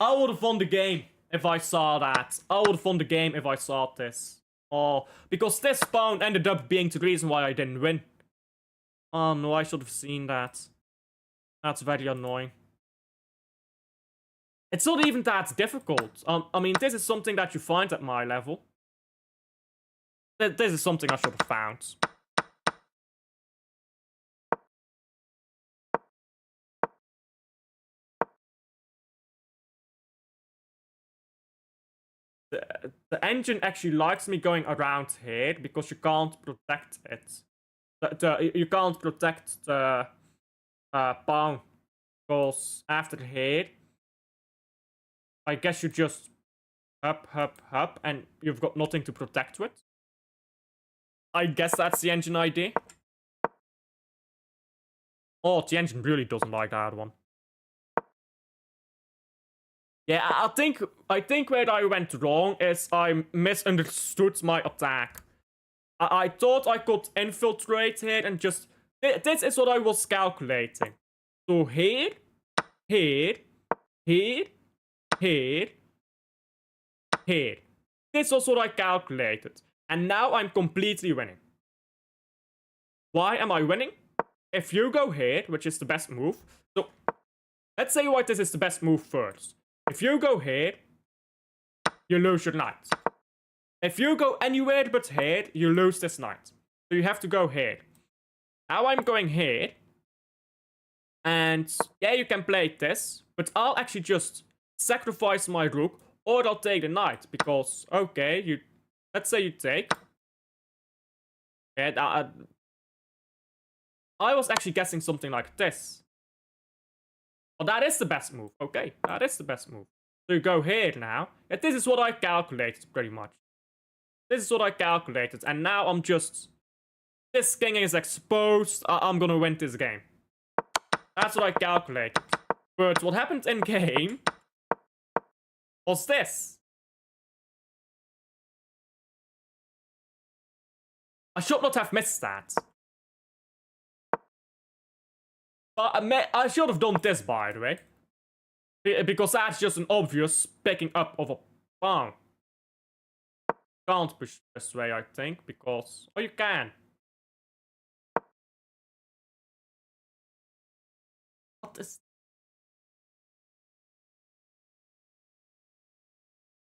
I would have won the game if I saw that. I would have won the game if I saw this. Oh, because this pawn ended up being the reason why I didn't win. Oh no, I should have seen that. That's very annoying. It's not even that difficult. I mean, this is something that you find at my level. This is something I should have found. The engine actually likes me going around here because you can't protect it. You can't protect the pawn. Because after here, I guess you just hop, and you've got nothing to protect with. I guess that's the engine idea. Oh, the engine really doesn't like that one. Yeah, I think where I went wrong is I misunderstood my attack. I thought I could infiltrate here and just... This is what I was calculating. So here, here. This was what I calculated. And now I'm completely winning. Why am I winning? If you go here, which is the best move... So, let's say why this is the best move first. If you go here, you lose your knight. If you go anywhere but here, you lose this knight. So you have to go here. Now I'm going here. And yeah, you can play this. But I'll actually just sacrifice my rook. Or I'll take the knight. Because, okay, let's say you take. Yeah, I was actually guessing something like this. Well, that is the best move. Okay, that is the best move. So you go here now. Yeah, this is what I calculated, pretty much. This is what I calculated. And now I'm just... This king is exposed. I'm gonna win this game. That's what I calculated. But what happened in game... was this. I should not have missed that. But I should have done this, by the way. Because that's just an obvious picking up of a pawn. Can't push this way, I think, because... Oh, you can. What is...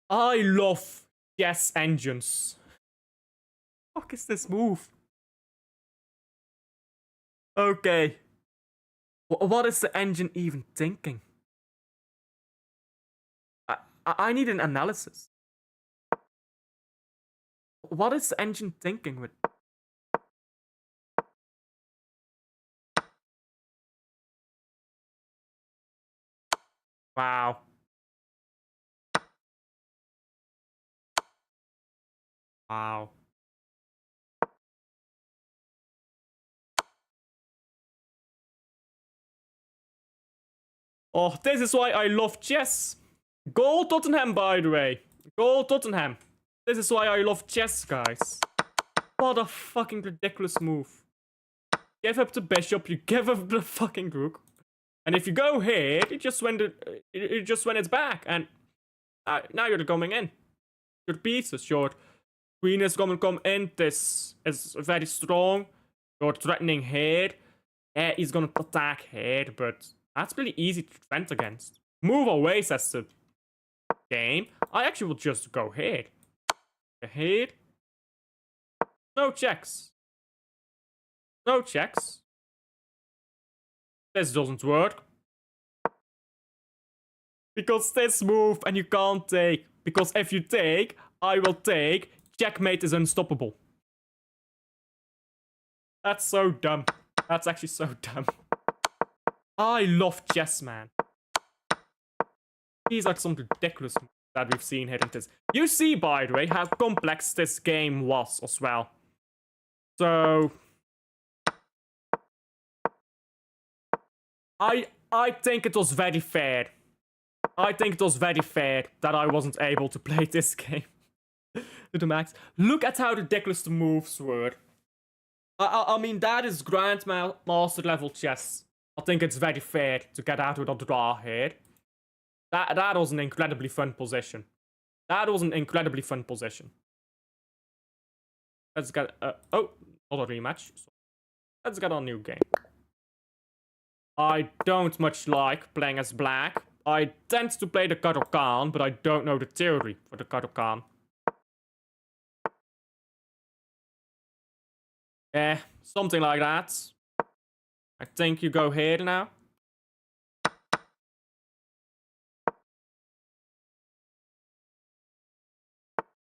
I love chess engines. What the fuck is this move? Okay. What is the engine even thinking? I need an analysis. What is the engine thinking with... Wow. Wow. Oh, this is why I love chess. Goal Tottenham, by the way. Goal Tottenham. This is why I love chess, guys. What a fucking ridiculous move. Give up the bishop, you give up the fucking rook. And if you go here, you just win it back. And now you're coming in. Your pieces, your queen is gonna come in. This is very strong. You're threatening here. Yeah, he's gonna attack here, but that's really easy to defend against. Move away, says the game. I actually will just go here. Here. No checks. No checks. This doesn't work. Because this move and you can't take. Because if you take, I will take. Checkmate is unstoppable. That's so dumb. That's actually so dumb. I love chess, man. These are some ridiculous moves that we've seen here in this. You see, by the way, how complex this game was as well. So... I think it was very fair. I think it was very fair that I wasn't able to play this game to the max. Look at how ridiculous the moves were. I mean, that is Grandmaster level chess. I think it's very fair to get out with a draw here. That was an incredibly fun position. That was an incredibly fun position. Let's get... oh, not a rematch. So let's get a new game. I don't much like playing as black. I tend to play the Caro-Kann, but I don't know the theory for the Caro-Kann. Something like that. I think you go here now.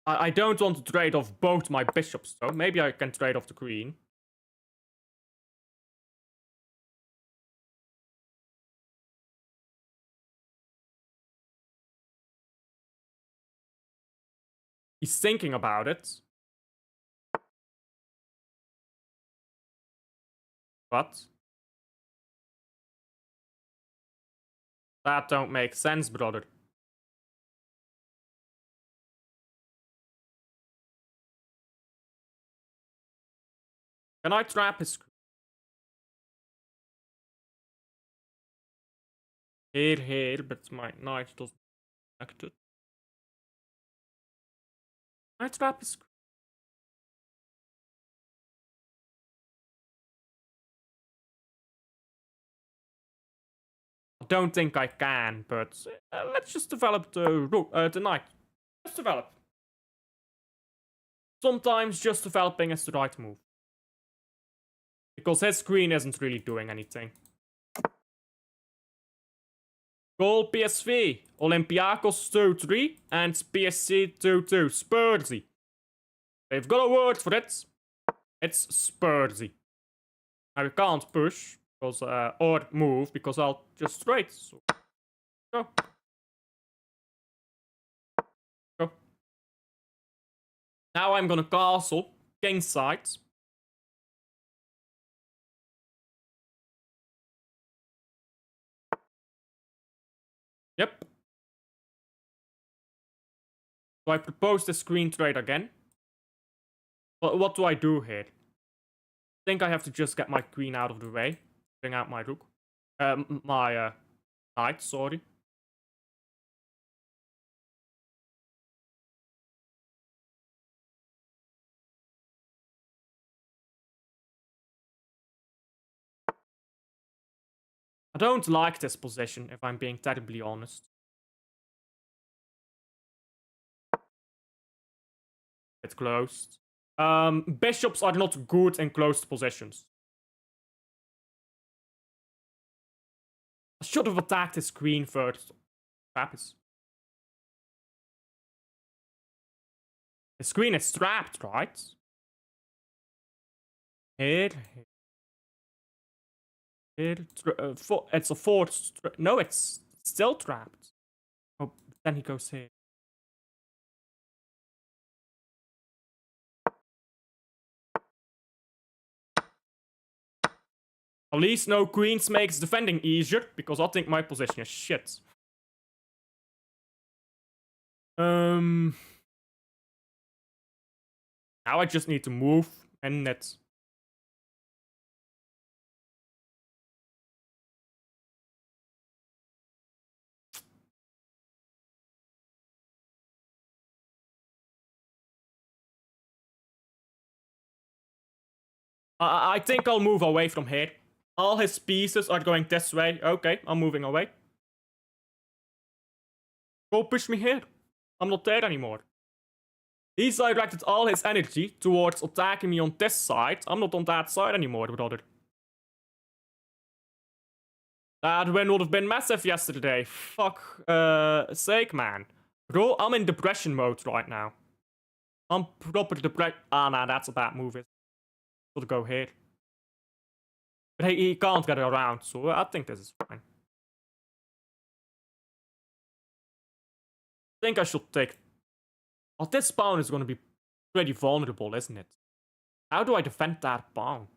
I don't want to trade off both my bishops, though. Maybe I can trade off the queen. He's thinking about it. What? That don't make sense, brother. Can I trap his... Here, but my knight doesn't connect it. Can I trap his... don't think I can, but let's just develop the knight. Let's develop. Sometimes just developing is the right move. Because his queen isn't really doing anything. Goal PSV. Olympiacos 2-3 and PSC 2-2. Spursy. They've got a word for it. It's Spursy. Now we can't push because or move because I'll just straight. So go. Go. Now I'm gonna castle king side. Yep. So I propose the screen trade again. But what do I do here? I think I have to just get my queen out of the way. Bring out my rook. My knight, sorry. I don't like this position, if I'm being terribly honest. It's closed. Bishops are not good in closed positions. I should have attacked his queen first. Trappers. His queen is trapped, right? Here. It's a fourth. No, it's still trapped. Oh, then he goes here. At least no queens makes defending easier, because I think my position is shit. Now I just need to move and net. I think I'll move away from here. All his pieces are going this way. Okay, I'm moving away. Go push me here. I'm not there anymore. He's directed all his energy towards attacking me on this side. I'm not on that side anymore, brother. That win would have been massive yesterday. Fuck sake, man. Bro, I'm in depression mode right now. I'm proper depressed. Ah, nah, that's a bad move. Should go here. But hey, he can't get around, so I think this is fine. I think I should take... Oh, this pawn is going to be pretty vulnerable, isn't it? How do I defend that pawn?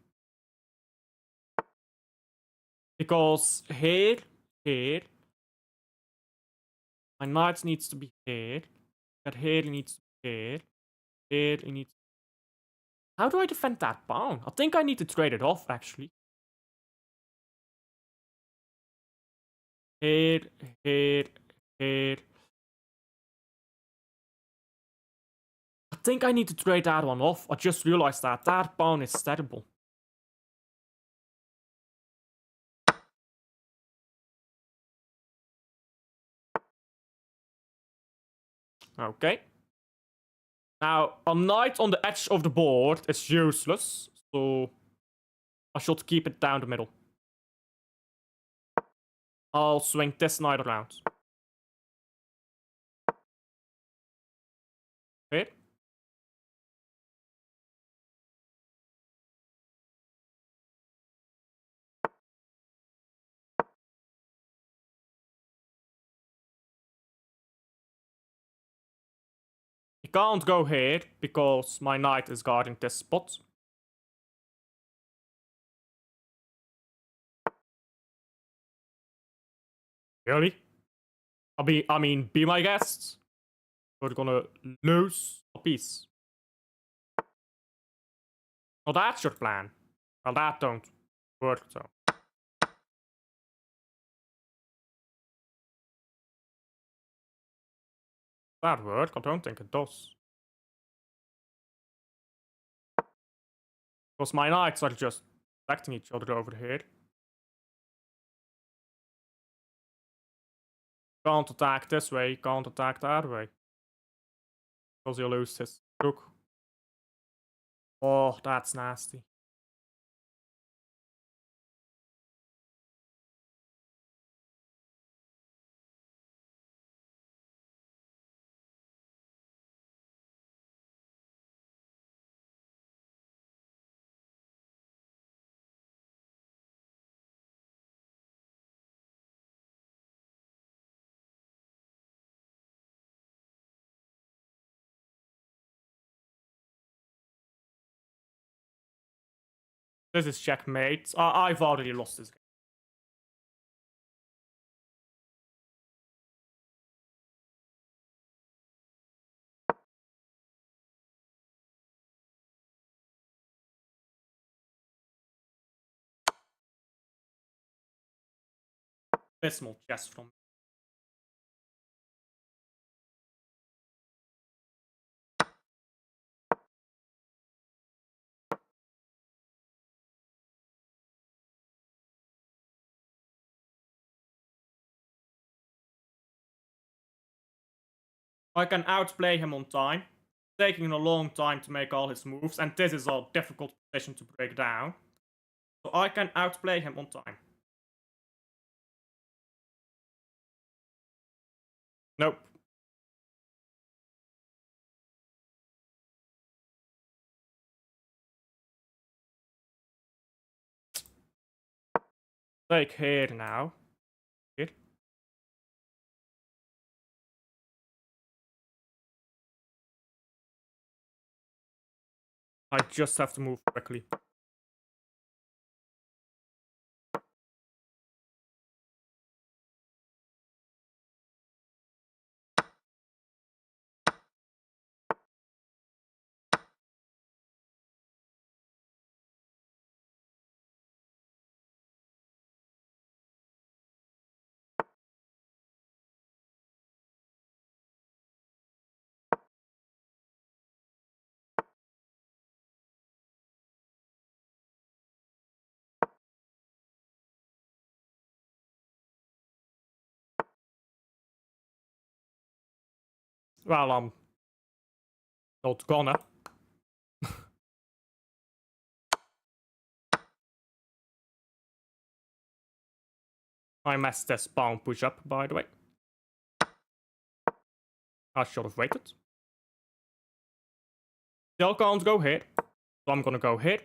Because here, my knight needs to be here. That here needs to be here. Here he needs... How do I defend that pawn? I think I need to trade it off, actually. Here. I think I need to trade that one off. I just realized that. That pawn is terrible. Okay. Now, a knight on the edge of the board is useless, so I should keep it down the middle. I'll swing this knight around. Okay. He can't go here because my knight is guarding this spot. Really? I mean, be my guests. We're gonna lose a piece. Oh, that's your plan. Well, that don't work, though. That work? I don't think it does. Because my knights are just protecting each other over here. Can't attack this way, can't attack that way. Because you lose his rook. Oh, that's nasty. This is checkmate. I've already lost this game. Abysmal chess from. I can outplay him on time, taking a long time to make all his moves, and this is a difficult position to break down. So I can outplay him on time. Nope. Take here now. Here. I just have to move quickly. Well, I'm not gonna. I messed this pawn push up, by the way. I should have waited. Still can't go here, so I'm gonna go here.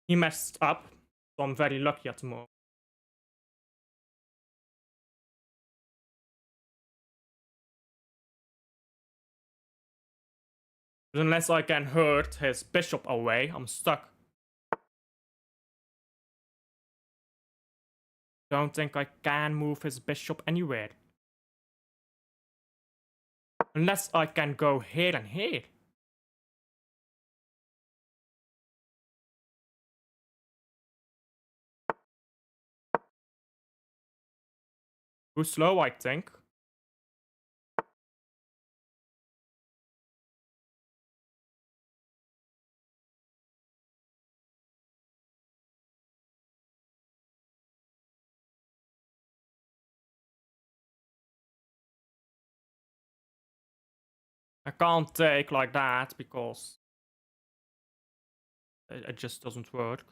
He messed up, so I'm very lucky at the moment. Unless I can hurt his bishop away, I'm stuck. Don't think I can move his bishop anywhere. Unless I can go here and here. Too slow, I think. I can't take like that because it just doesn't work.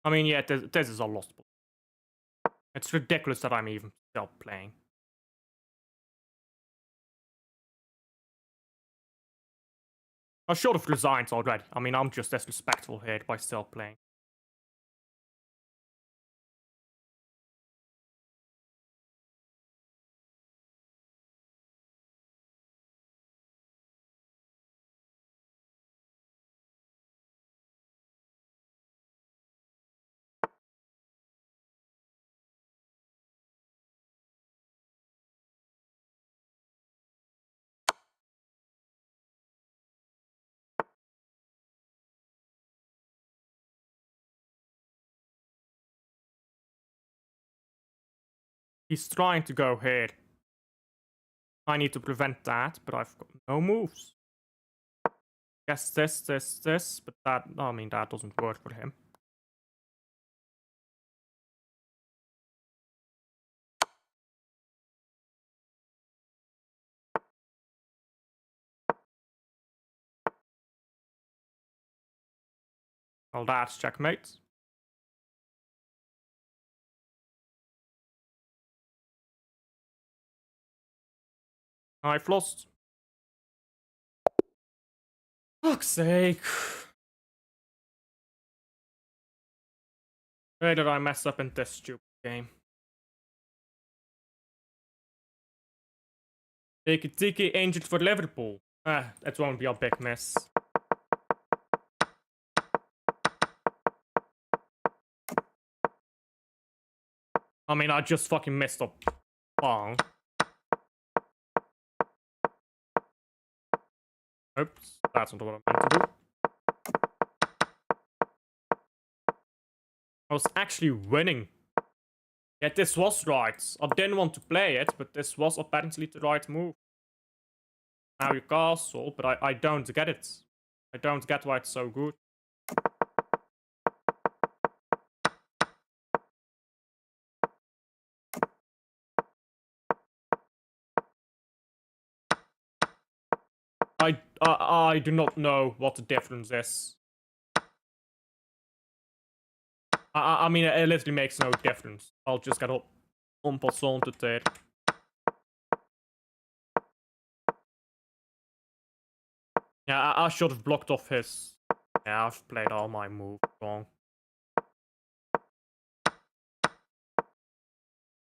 I mean, yeah, this is a lost ball. It's ridiculous that I'm even still playing. I should have resigned already. I mean, I'm just disrespectful here by still playing. He's trying to go here. I need to prevent that, but I've got no moves. Guess this, but that, I mean, that doesn't work for him. Well, that's checkmate. I've lost. Fuck's sake. Where did I mess up in this stupid game? Tiki injured for Liverpool. That won't be a big miss. I mean, I just fucking messed up. Long. Oops, that's not what I meant to do. I was actually winning. Yeah, this was right. I didn't want to play it, but this was apparently the right move. Now you castle, but I don't get it. I don't get why it's so good. I do not know what the difference is. I mean, it literally makes no difference. I'll just get up en passant there. Yeah, I should have blocked off his. Yeah, I've played all my moves wrong.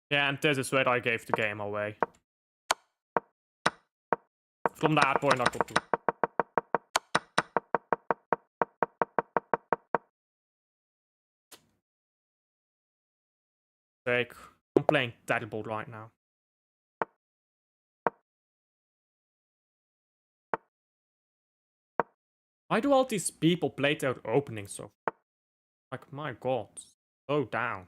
Yeah, and this is where I gave the game away. From that point, I could do. Sake. I'm playing terrible right now. Why do all these people play their opening so? Like, my god. Slow down.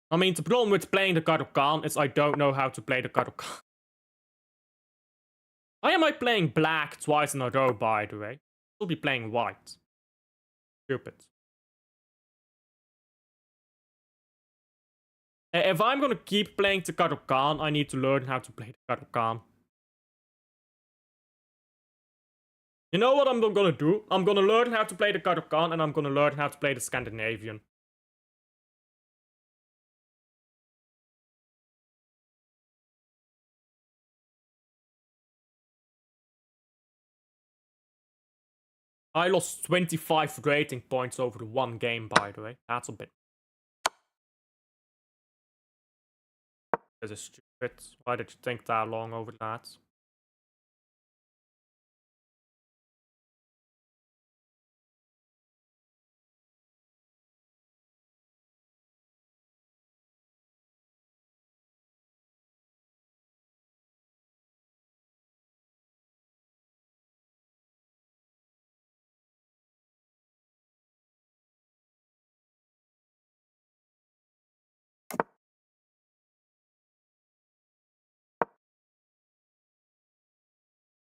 I mean, the problem with playing the Caro-Kann is I don't know how to play the Caro-Kann. Why am I playing black twice in a row, by the way? I'll be playing white. Stupid. If I'm gonna keep playing the Caro-Kann, I need to learn how to play the Caro-Kann. You know what I'm gonna do? I'm gonna learn how to play the Caro-Kann and I'm gonna learn how to play the Scandinavian. I lost 25 rating points over one game, by the way. That's a bit. This is stupid. Why did you think that long over that?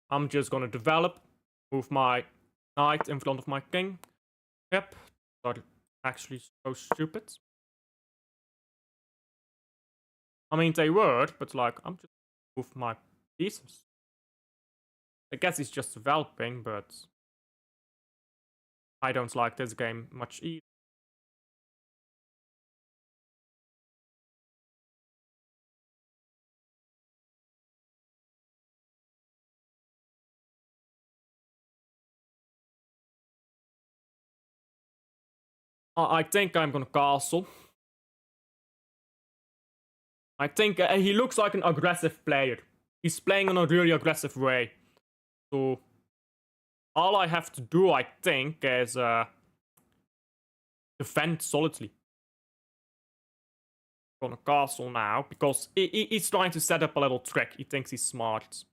I'm just gonna develop, move my knight in front of my king. Yep, but actually so stupid. I mean, they were, but like, I'm just move my pieces. I guess he's just developing, but I don't like this game much either. I think I'm gonna castle. I think he looks like an aggressive player. He's playing in a really aggressive way. So all I have to do, I think, is defend solidly. Gonna castle now because he's trying to set up a little trick. He thinks he's smart.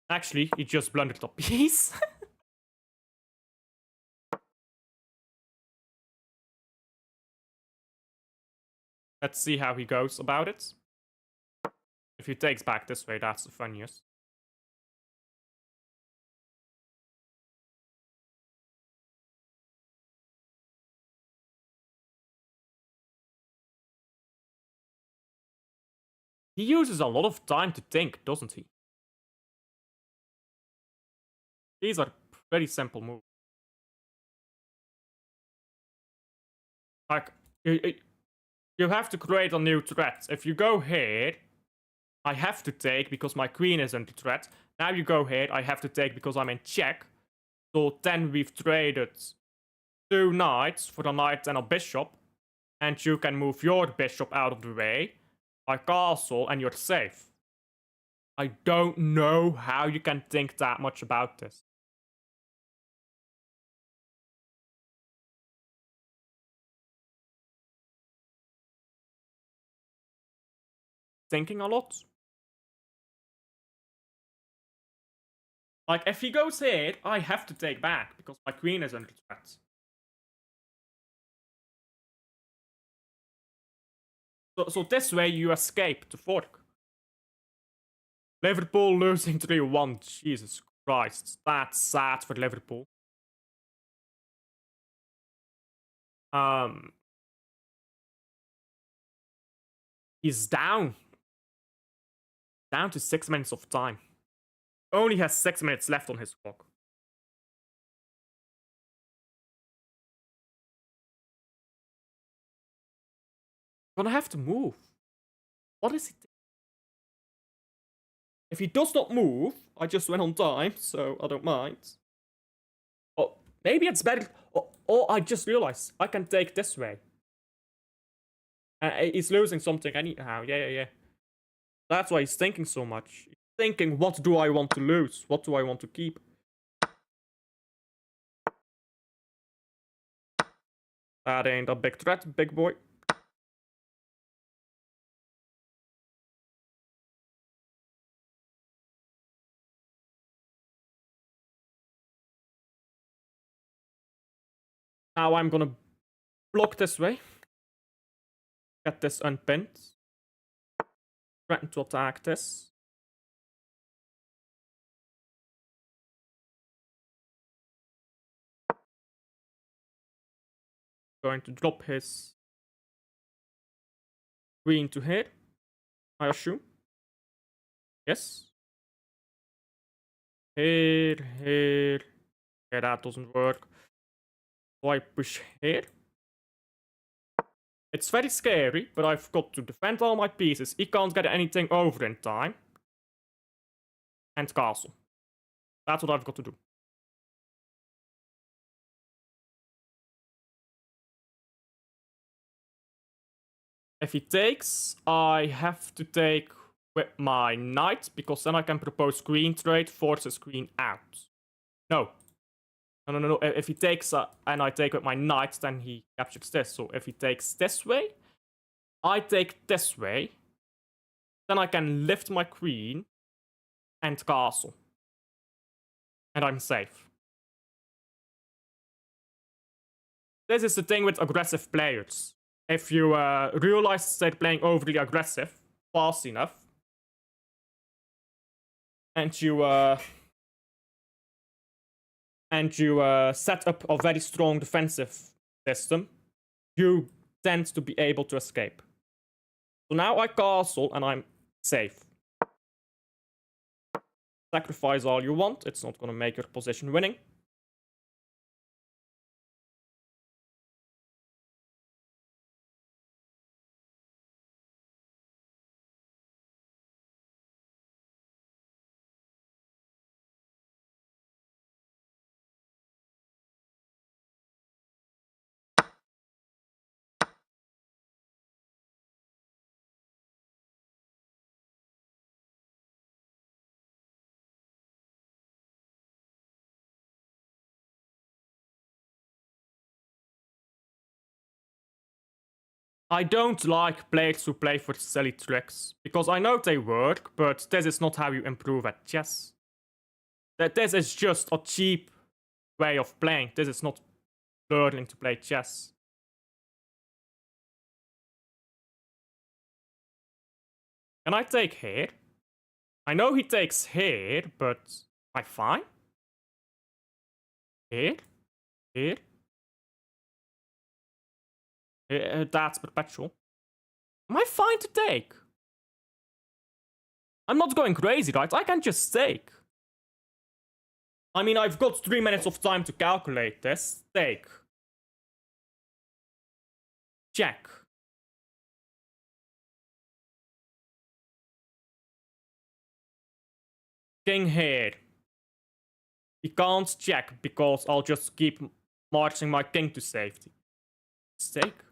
Actually, he just blundered a piece. Let's see how he goes about it. If he takes back this way, that's the funniest. He uses a lot of time to think, doesn't he? These are very simple moves. Like, you have to create a new threat. If you go here, I have to take because my queen is under threat. Now you go here, I have to take because I'm in check. So then we've traded 2 knights for a knight and a bishop. And you can move your bishop out of the way. My castle, and you're safe. I don't know how you can think that much about this. Thinking a lot? Like, if he goes here, I have to take back because my queen is under threat. So this way you escape the fork. Liverpool losing 3-1. Jesus Christ. That's sad for Liverpool. He's down. Down to 6 minutes of time. Only has 6 minutes left on his clock. Gonna have to move. What is he doing? If he does not move, I just went on time, so I don't mind. Oh, maybe it's better. Oh, I just realized I can take this way. He's losing something anyhow. Yeah. That's why he's thinking so much. He's thinking, what do I want to lose? What do I want to keep? That ain't a big threat, big boy. Now I'm gonna block this way. Get this unpinned. Threaten to attack this. Going to drop his queen to here, I assume. Yes. Here. Yeah, that doesn't work. So I push here. It's very scary, but I've got to defend all my pieces. He can't get anything over in time. And castle. That's what I've got to do. If he takes, I have to take with my knight, because then I can propose queen trade, forces queen out. No. If he takes and I take with my knight, then he captures this. So if he takes this way, I take this way. Then I can lift my queen and castle. And I'm safe. This is the thing with aggressive players. If you realize they're playing overly aggressive fast enough, and you set up a very strong defensive system, you tend to be able to escape. So now I castle and I'm safe. Sacrifice all you want, it's not gonna make your position winning. I don't like players who play for silly tricks, because I know they work, but this is not how you improve at chess. This is just a cheap way of playing. This is not learning to play chess. Can I take here? I know he takes here, but am I fine? Here? Here? That's perpetual. Am I fine to take? I'm not going crazy, right? I can just take. I mean, I've got 3 minutes of time to calculate this. Take. Check. King here. He can't check because I'll just keep marching my king to safety. Stake.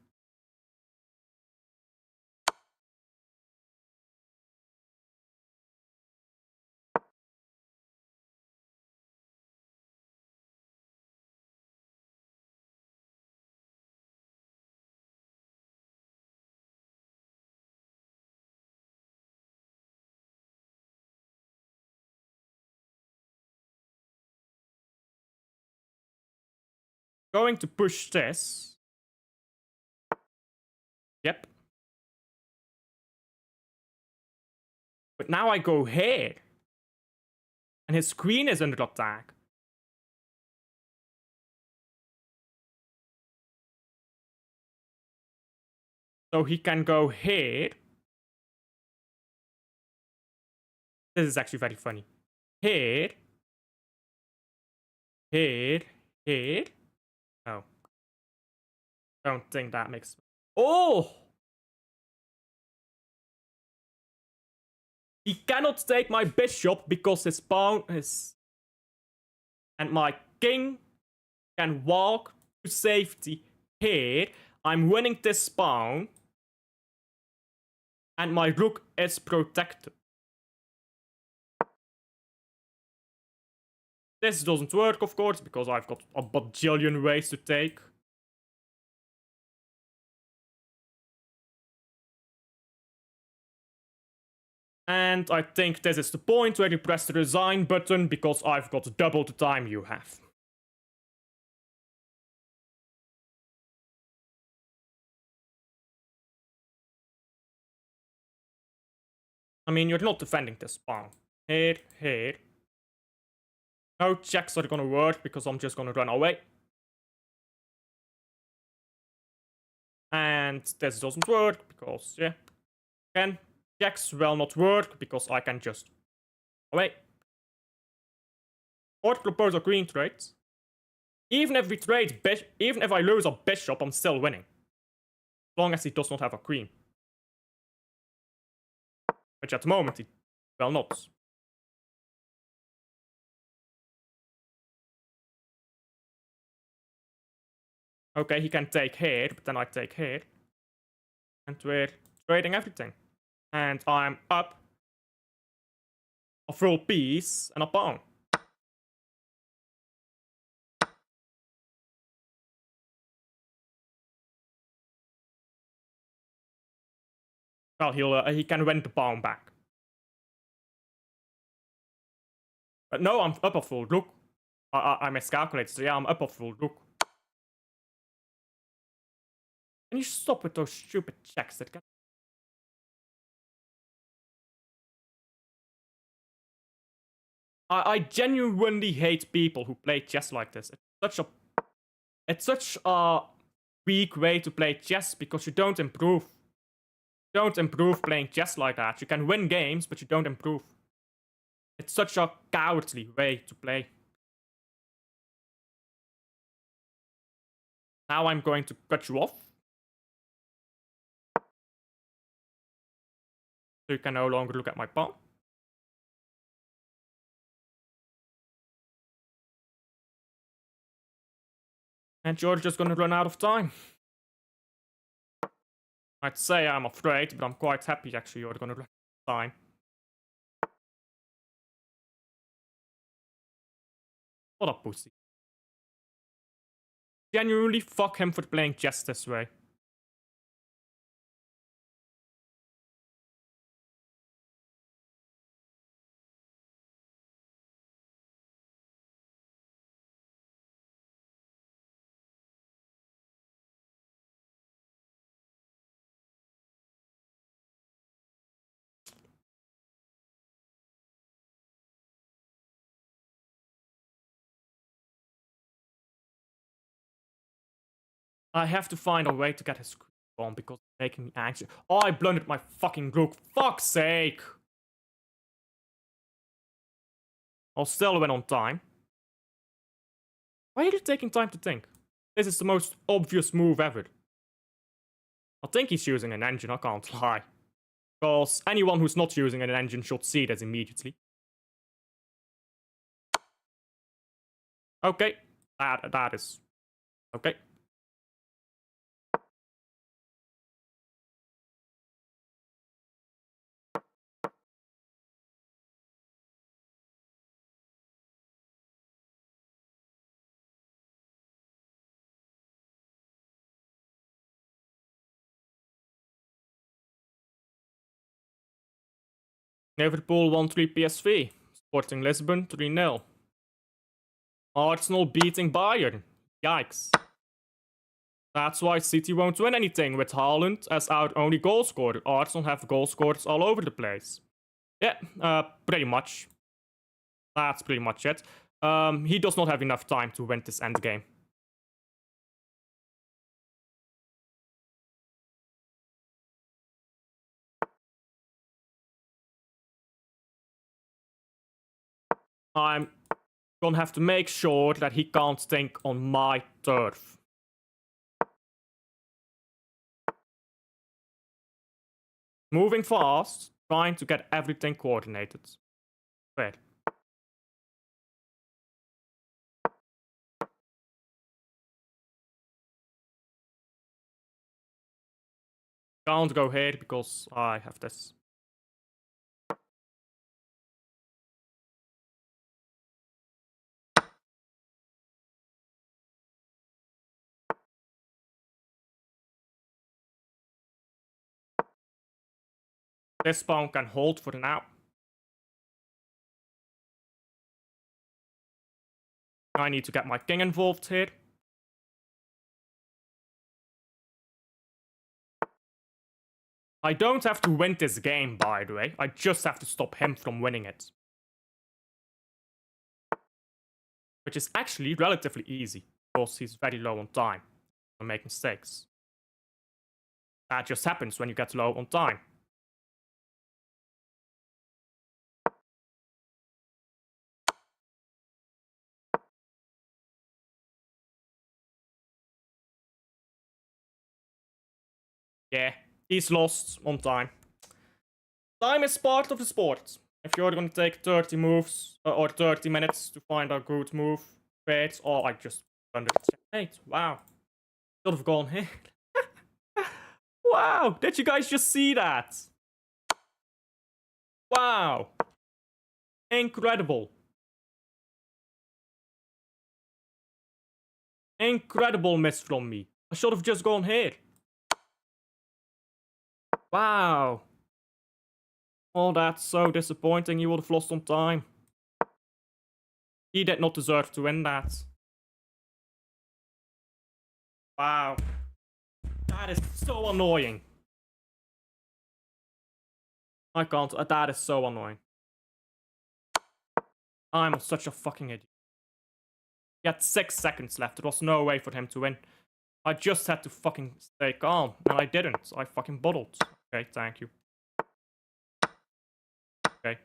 Going to push this. Yep. But now I go here. And his queen is under attack. So he can go here. This is actually very funny. Here. Here. Here. No. Don't think that makes... Oh! He cannot take my bishop because his pawn is... And my king can walk to safety here. I'm winning this pawn. And my rook is protected. This doesn't work, of course, because I've got a bajillion ways to take. And I think this is the point where you press the resign button, because I've got double the time you have. I mean, you're not defending this pawn. Here, here. No checks are gonna work, because I'm just gonna run away. And this doesn't work, because, yeah. Again, checks will not work, because I can just away. Or propose a queen trade. Even if we trade even if I lose a bishop, I'm still winning. As long as he does not have a queen. Which at the moment he will not. Okay, he can take here, but then I take here. And we're trading everything. And I'm up a full piece and a pawn. Well, he can win the pawn back. But no, I'm up a full rook. I miscalculated, so yeah, I'm up a full rook. Can you stop with those stupid checks that can... I genuinely hate people who play chess like this. It's such a weak way to play chess, because you don't improve. You don't improve playing chess like that. You can win games, but you don't improve. It's such a cowardly way to play. Now I'm going to cut you off. So you can no longer look at my pawn. And you're just gonna run out of time. I'd say I'm afraid, but I'm quite happy actually you're gonna run out of time. What a pussy. Genuinely fuck him for playing chess this way. I have to find a way to get his creep on because it's making me anxious. Oh, I blundered my fucking rook. Fuck's sake. I'll still win on time. Why are you taking time to think? This is the most obvious move ever. I think he's using an engine, I can't lie. Because anyone who's not using an engine should see this immediately. Okay, that is... Okay. Liverpool 1-3 PSV. Sporting Lisbon 3-0. Arsenal beating Bayern. Yikes. That's why City won't win anything with Haaland as our only goal scorer. Arsenal have goal scorers all over the place. Yeah, pretty much. That's pretty much it. He does not have enough time to win this endgame. I'm gonna have to make sure that he can't think on my turf. Moving fast, trying to get everything coordinated. Fair. Can't go here because I have this. This pawn can hold for now. I need to get my king involved here. I don't have to win this game, by the way. I just have to stop him from winning it. Which is actually relatively easy, because he's very low on time to make mistakes. That just happens when you get low on time. Yeah, he's lost on time. Time is part of the sport. If you're gonna take 30 moves, or 30 minutes to find a good move, great. Oh, I just under checkmate. Wow. Should have gone here. Wow, did you guys just see that? Wow. Incredible. Incredible miss from me. I should have just gone here. Wow. Oh, that's so disappointing. He would have lost on time. He did not deserve to win that. Wow. That is so annoying. I can't. That is so annoying. I'm such a fucking idiot. He had 6 seconds left. There was no way for him to win. I just had to fucking stay calm. And I didn't. I fucking bottled. Okay, thank you. Okay.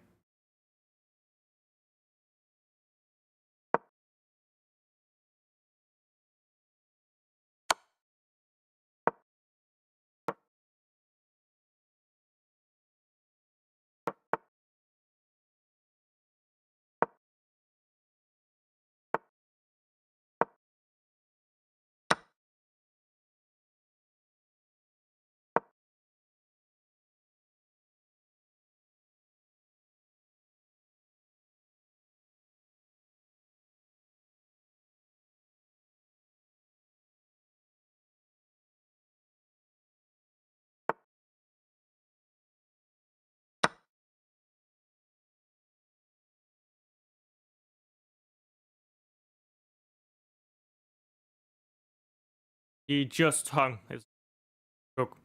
He just hung his rook.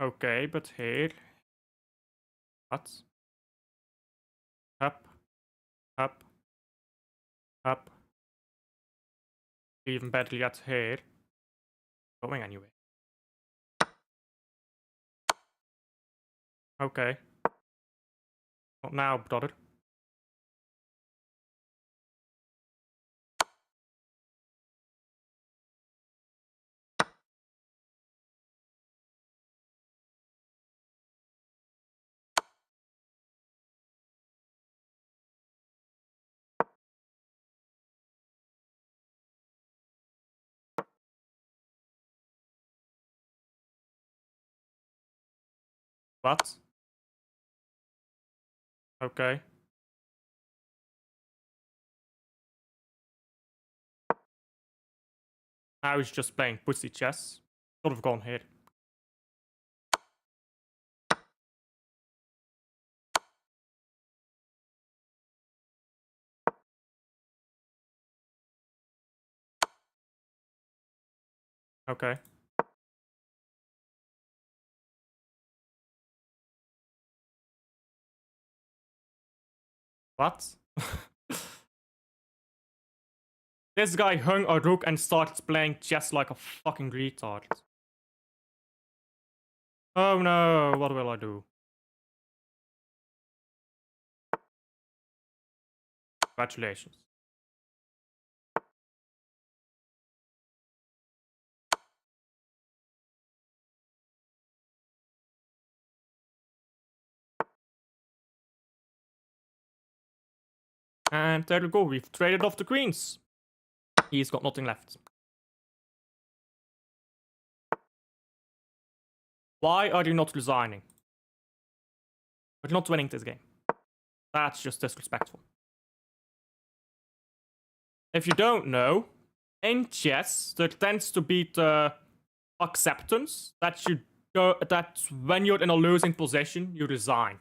Okay, but here. What? Up, up, up. Even better yet, here. Going anyway. Okay. Not now, brother. What? Okay. Now he's just playing pussy chess. Should have gone here. Okay. What? This guy hung a rook and started playing chess like a fucking retard. Oh no, what will I do? Congratulations. And there we go, we've traded off the queens. He's got nothing left. Why are you not resigning? We're not winning this game. That's just disrespectful. If you don't know, in chess, there tends to be the acceptance that that when you're in a losing position, you resign.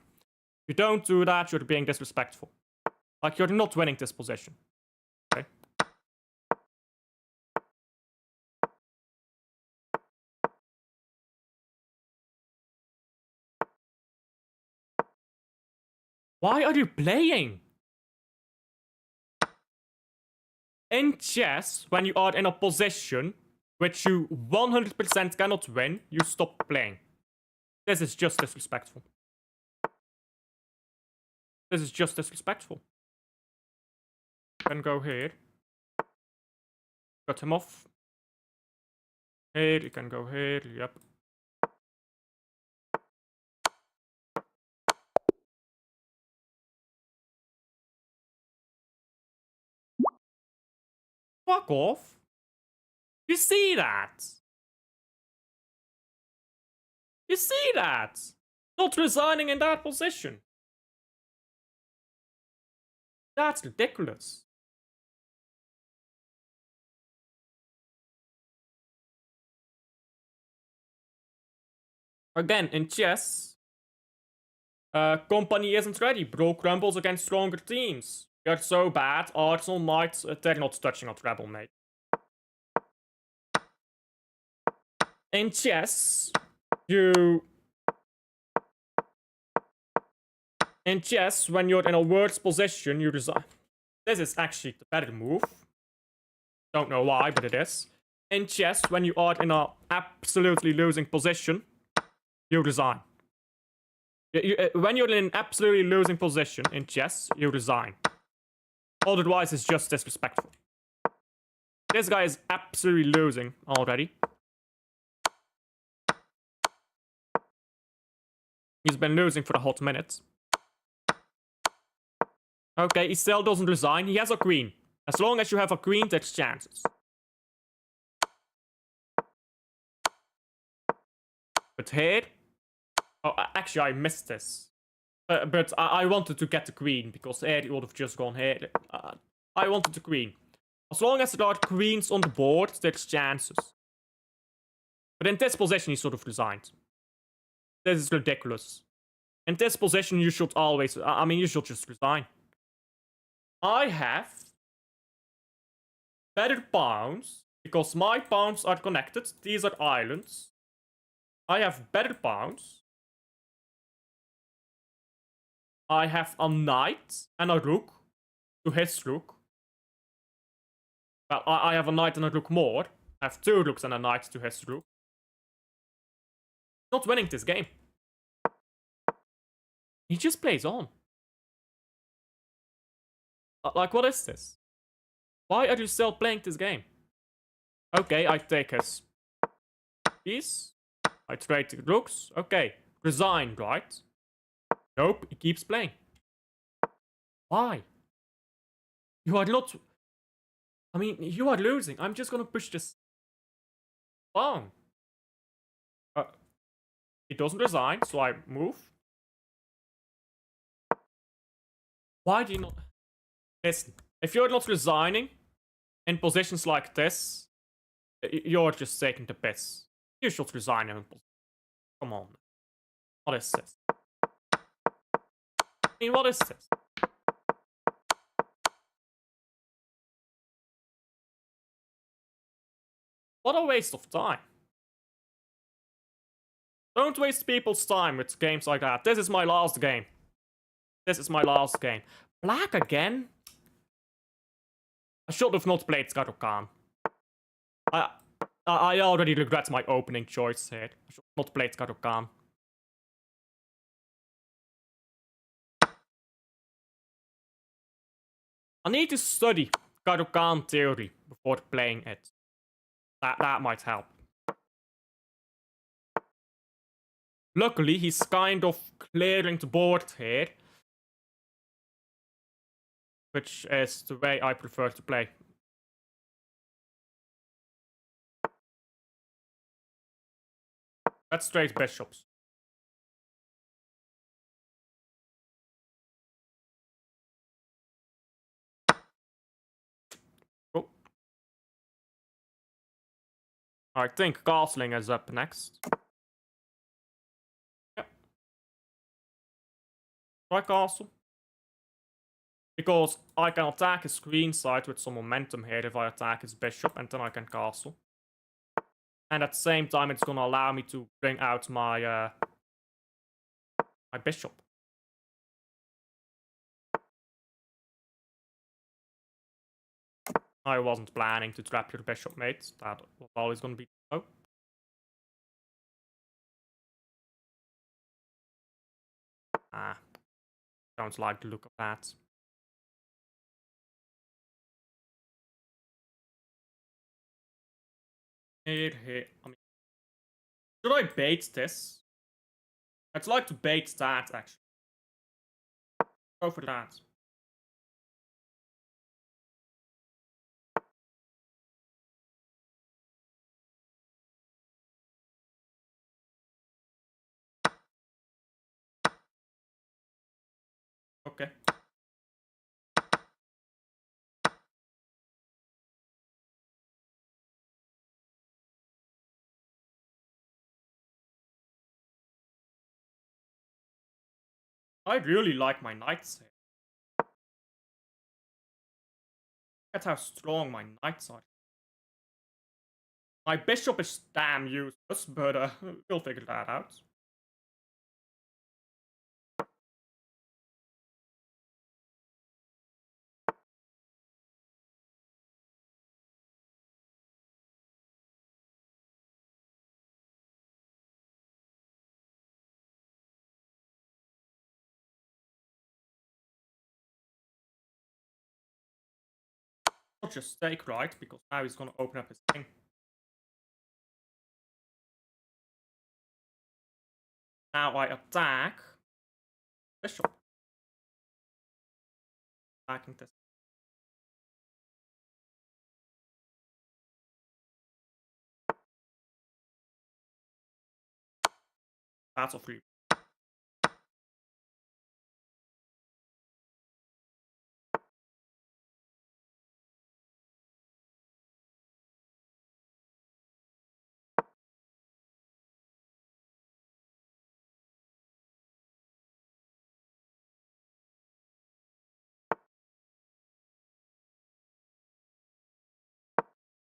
If you don't do that, you're being disrespectful. Like, you're not winning this position. Okay? Why are you playing? In chess, when you are in a position which you 100% cannot win, you stop playing. This is just disrespectful. This is just disrespectful. Can go here. Cut him off. Here, you can go here, yep. Fuck off. You see that? You see that? Not resigning in that position. That's ridiculous. Again, in chess, company isn't ready. Bro crumbles against stronger teams. You're so bad, Arsenal might... they're not touching a treble, mate. In chess, in chess, when you're in a worse position, you resign. This is actually the better move. Don't know why, but it is. In chess, when you are in a absolutely losing position, you resign. When you're in an absolutely losing position in chess, you resign. Otherwise, it's just disrespectful. This guy is absolutely losing already. He's been losing for a hot minute. Okay, he still doesn't resign. He has a queen. As long as you have a queen, there's chances. But here... oh, actually, I missed this. But I wanted to get the queen, because here he would have just gone here. I wanted the queen. As long as there are queens on the board, there's chances. But in this position, he sort of resigned. This is ridiculous. In this position, you should always... I mean, you should just resign. I have better pawns, because my pawns are connected. These are islands. I have better pawns. I have a knight and a rook to his rook. Well, I have a knight and a rook more. I have 2 rooks and a knight to his rook. Not winning this game. He just plays on. Like, what is this? Why are you still playing this game? Okay, I take his piece. I trade the rooks. Okay, resign, right? Nope, he keeps playing. Why? You are not... I mean, you are losing. I'm just gonna push this pawn. He doesn't resign, so I move. Why do you not... Listen, if you're not resigning in positions like this, you're just taking the piss. You should resign in position. Come on. What is this? I mean, what is this? What a waste of time. Don't waste people's time with games like that. This is my last game. This is my last game. Black again? I should have not played Caro-Kann. I already regret my opening choice here. I should not play Caro-Kann. I need to study Caro-Kann theory before playing it. That might help. Luckily, he's kind of clearing the board here. Which is the way I prefer to play. Let's trade bishops. Cool. I think castling is up next. Yep. Try castle. Because I can attack his queen side with some momentum here if I attack his bishop, and then I can castle. And at the same time, it's gonna allow me to bring out my my bishop. I wasn't planning to trap your bishop, mate. That was always gonna be... Oh. Ah. Don't like the look of that. Here. I mean, should I bait this? I'd like to bait that, actually. Go for that. Okay. I really like my knights here. Look at how strong my knights are. My bishop is damn useless, but we'll figure that out. I'll just take right, because now he's gonna open up his thing. Now I attack bishop. Attacking this. Battle free.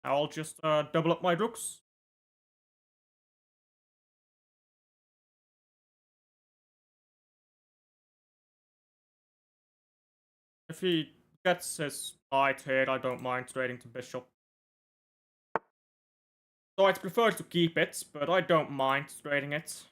I'll just double up my rooks. if he gets his knight here, I don't mind trading to bishop. So I'd prefer to keep it, but I don't mind trading it.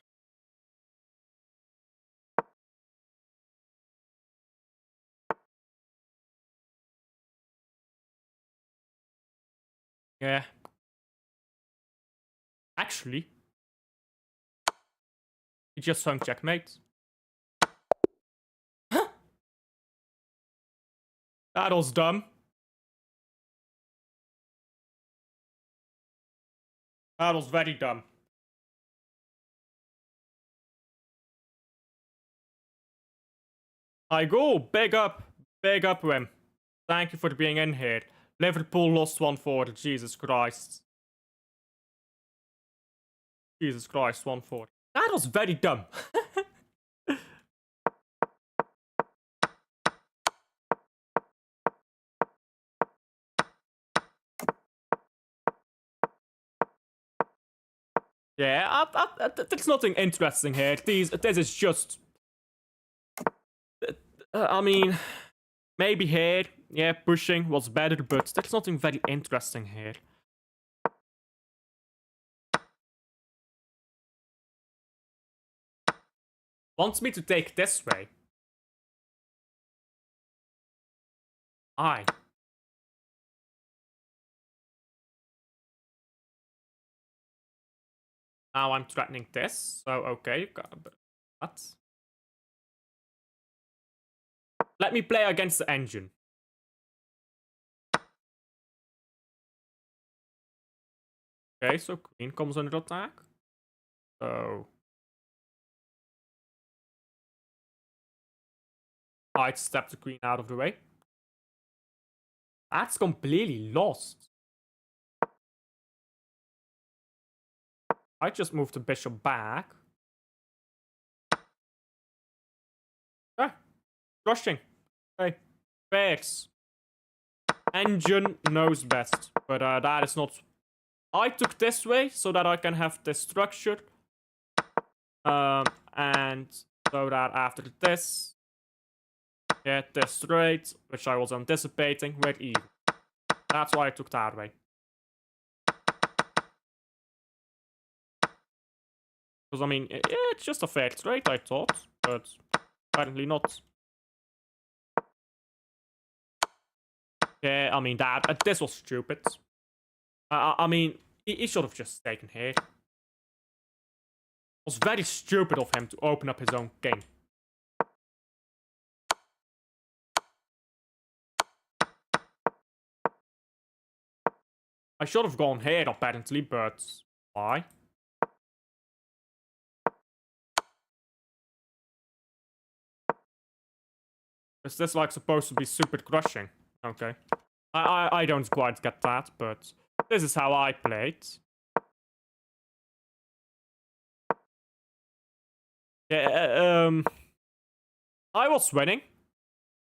Yeah. Actually, he just hung checkmate. Huh? That was dumb. That was very dumb. I go. Big up to him. Thank you for being in here. Liverpool lost 1-4. Jesus Christ. Jesus Christ, 1-4. That was very dumb. Yeah, there's nothing interesting here. This is just... I mean, maybe here, yeah, pushing was better, but there's nothing very interesting here. Wants me to take this way. Now I'm threatening this, so okay, got that. Let me play against the engine. Okay, so queen comes under attack. So... I'd step the queen out of the way. That's completely lost. I just moved the bishop back. Ah, rushing. Okay, fix. Engine knows best, but that is not... I took this way so that I can have this structure. And so that after this, get this straight, which I was anticipating, we're even. That's why I took that way. Because, I mean, it's just a fair trade, I thought, but apparently not. Yeah, I mean, this was stupid. I mean, he should have just taken here. It was very stupid of him to open up his own game. I should have gone here, apparently, but why? Is this, like, supposed to be super crushing? Okay. I don't quite get that, but this is how I played. Yeah, I was winning.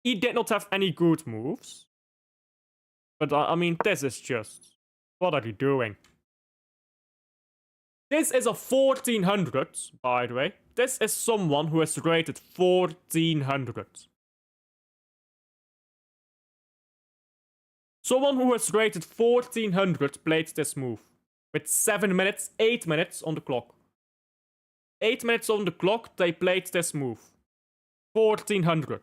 He did not have any good moves. But, I mean, this is just... What are you doing? This is a 1400, by the way. This is someone who is rated 1400. Someone who is rated 1400 played this move. With 7 minutes, 8 minutes on the clock. 8 minutes on the clock, they played this move. 1400.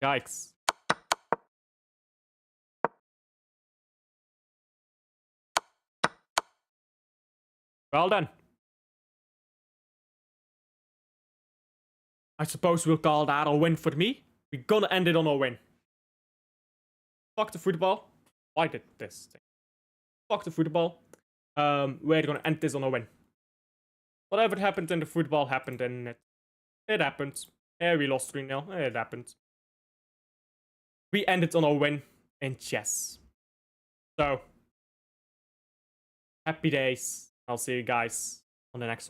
Yikes. Well then. I suppose we'll call that a win for me. We're gonna end it on a win. Fuck the football. I did this thing. Fuck the football. We're gonna end this on a win. Whatever happened in the football happened in it. It happened. Yeah, we lost 3-0. It happened. We ended on a win in chess. So, happy days. I'll see you guys on the next one.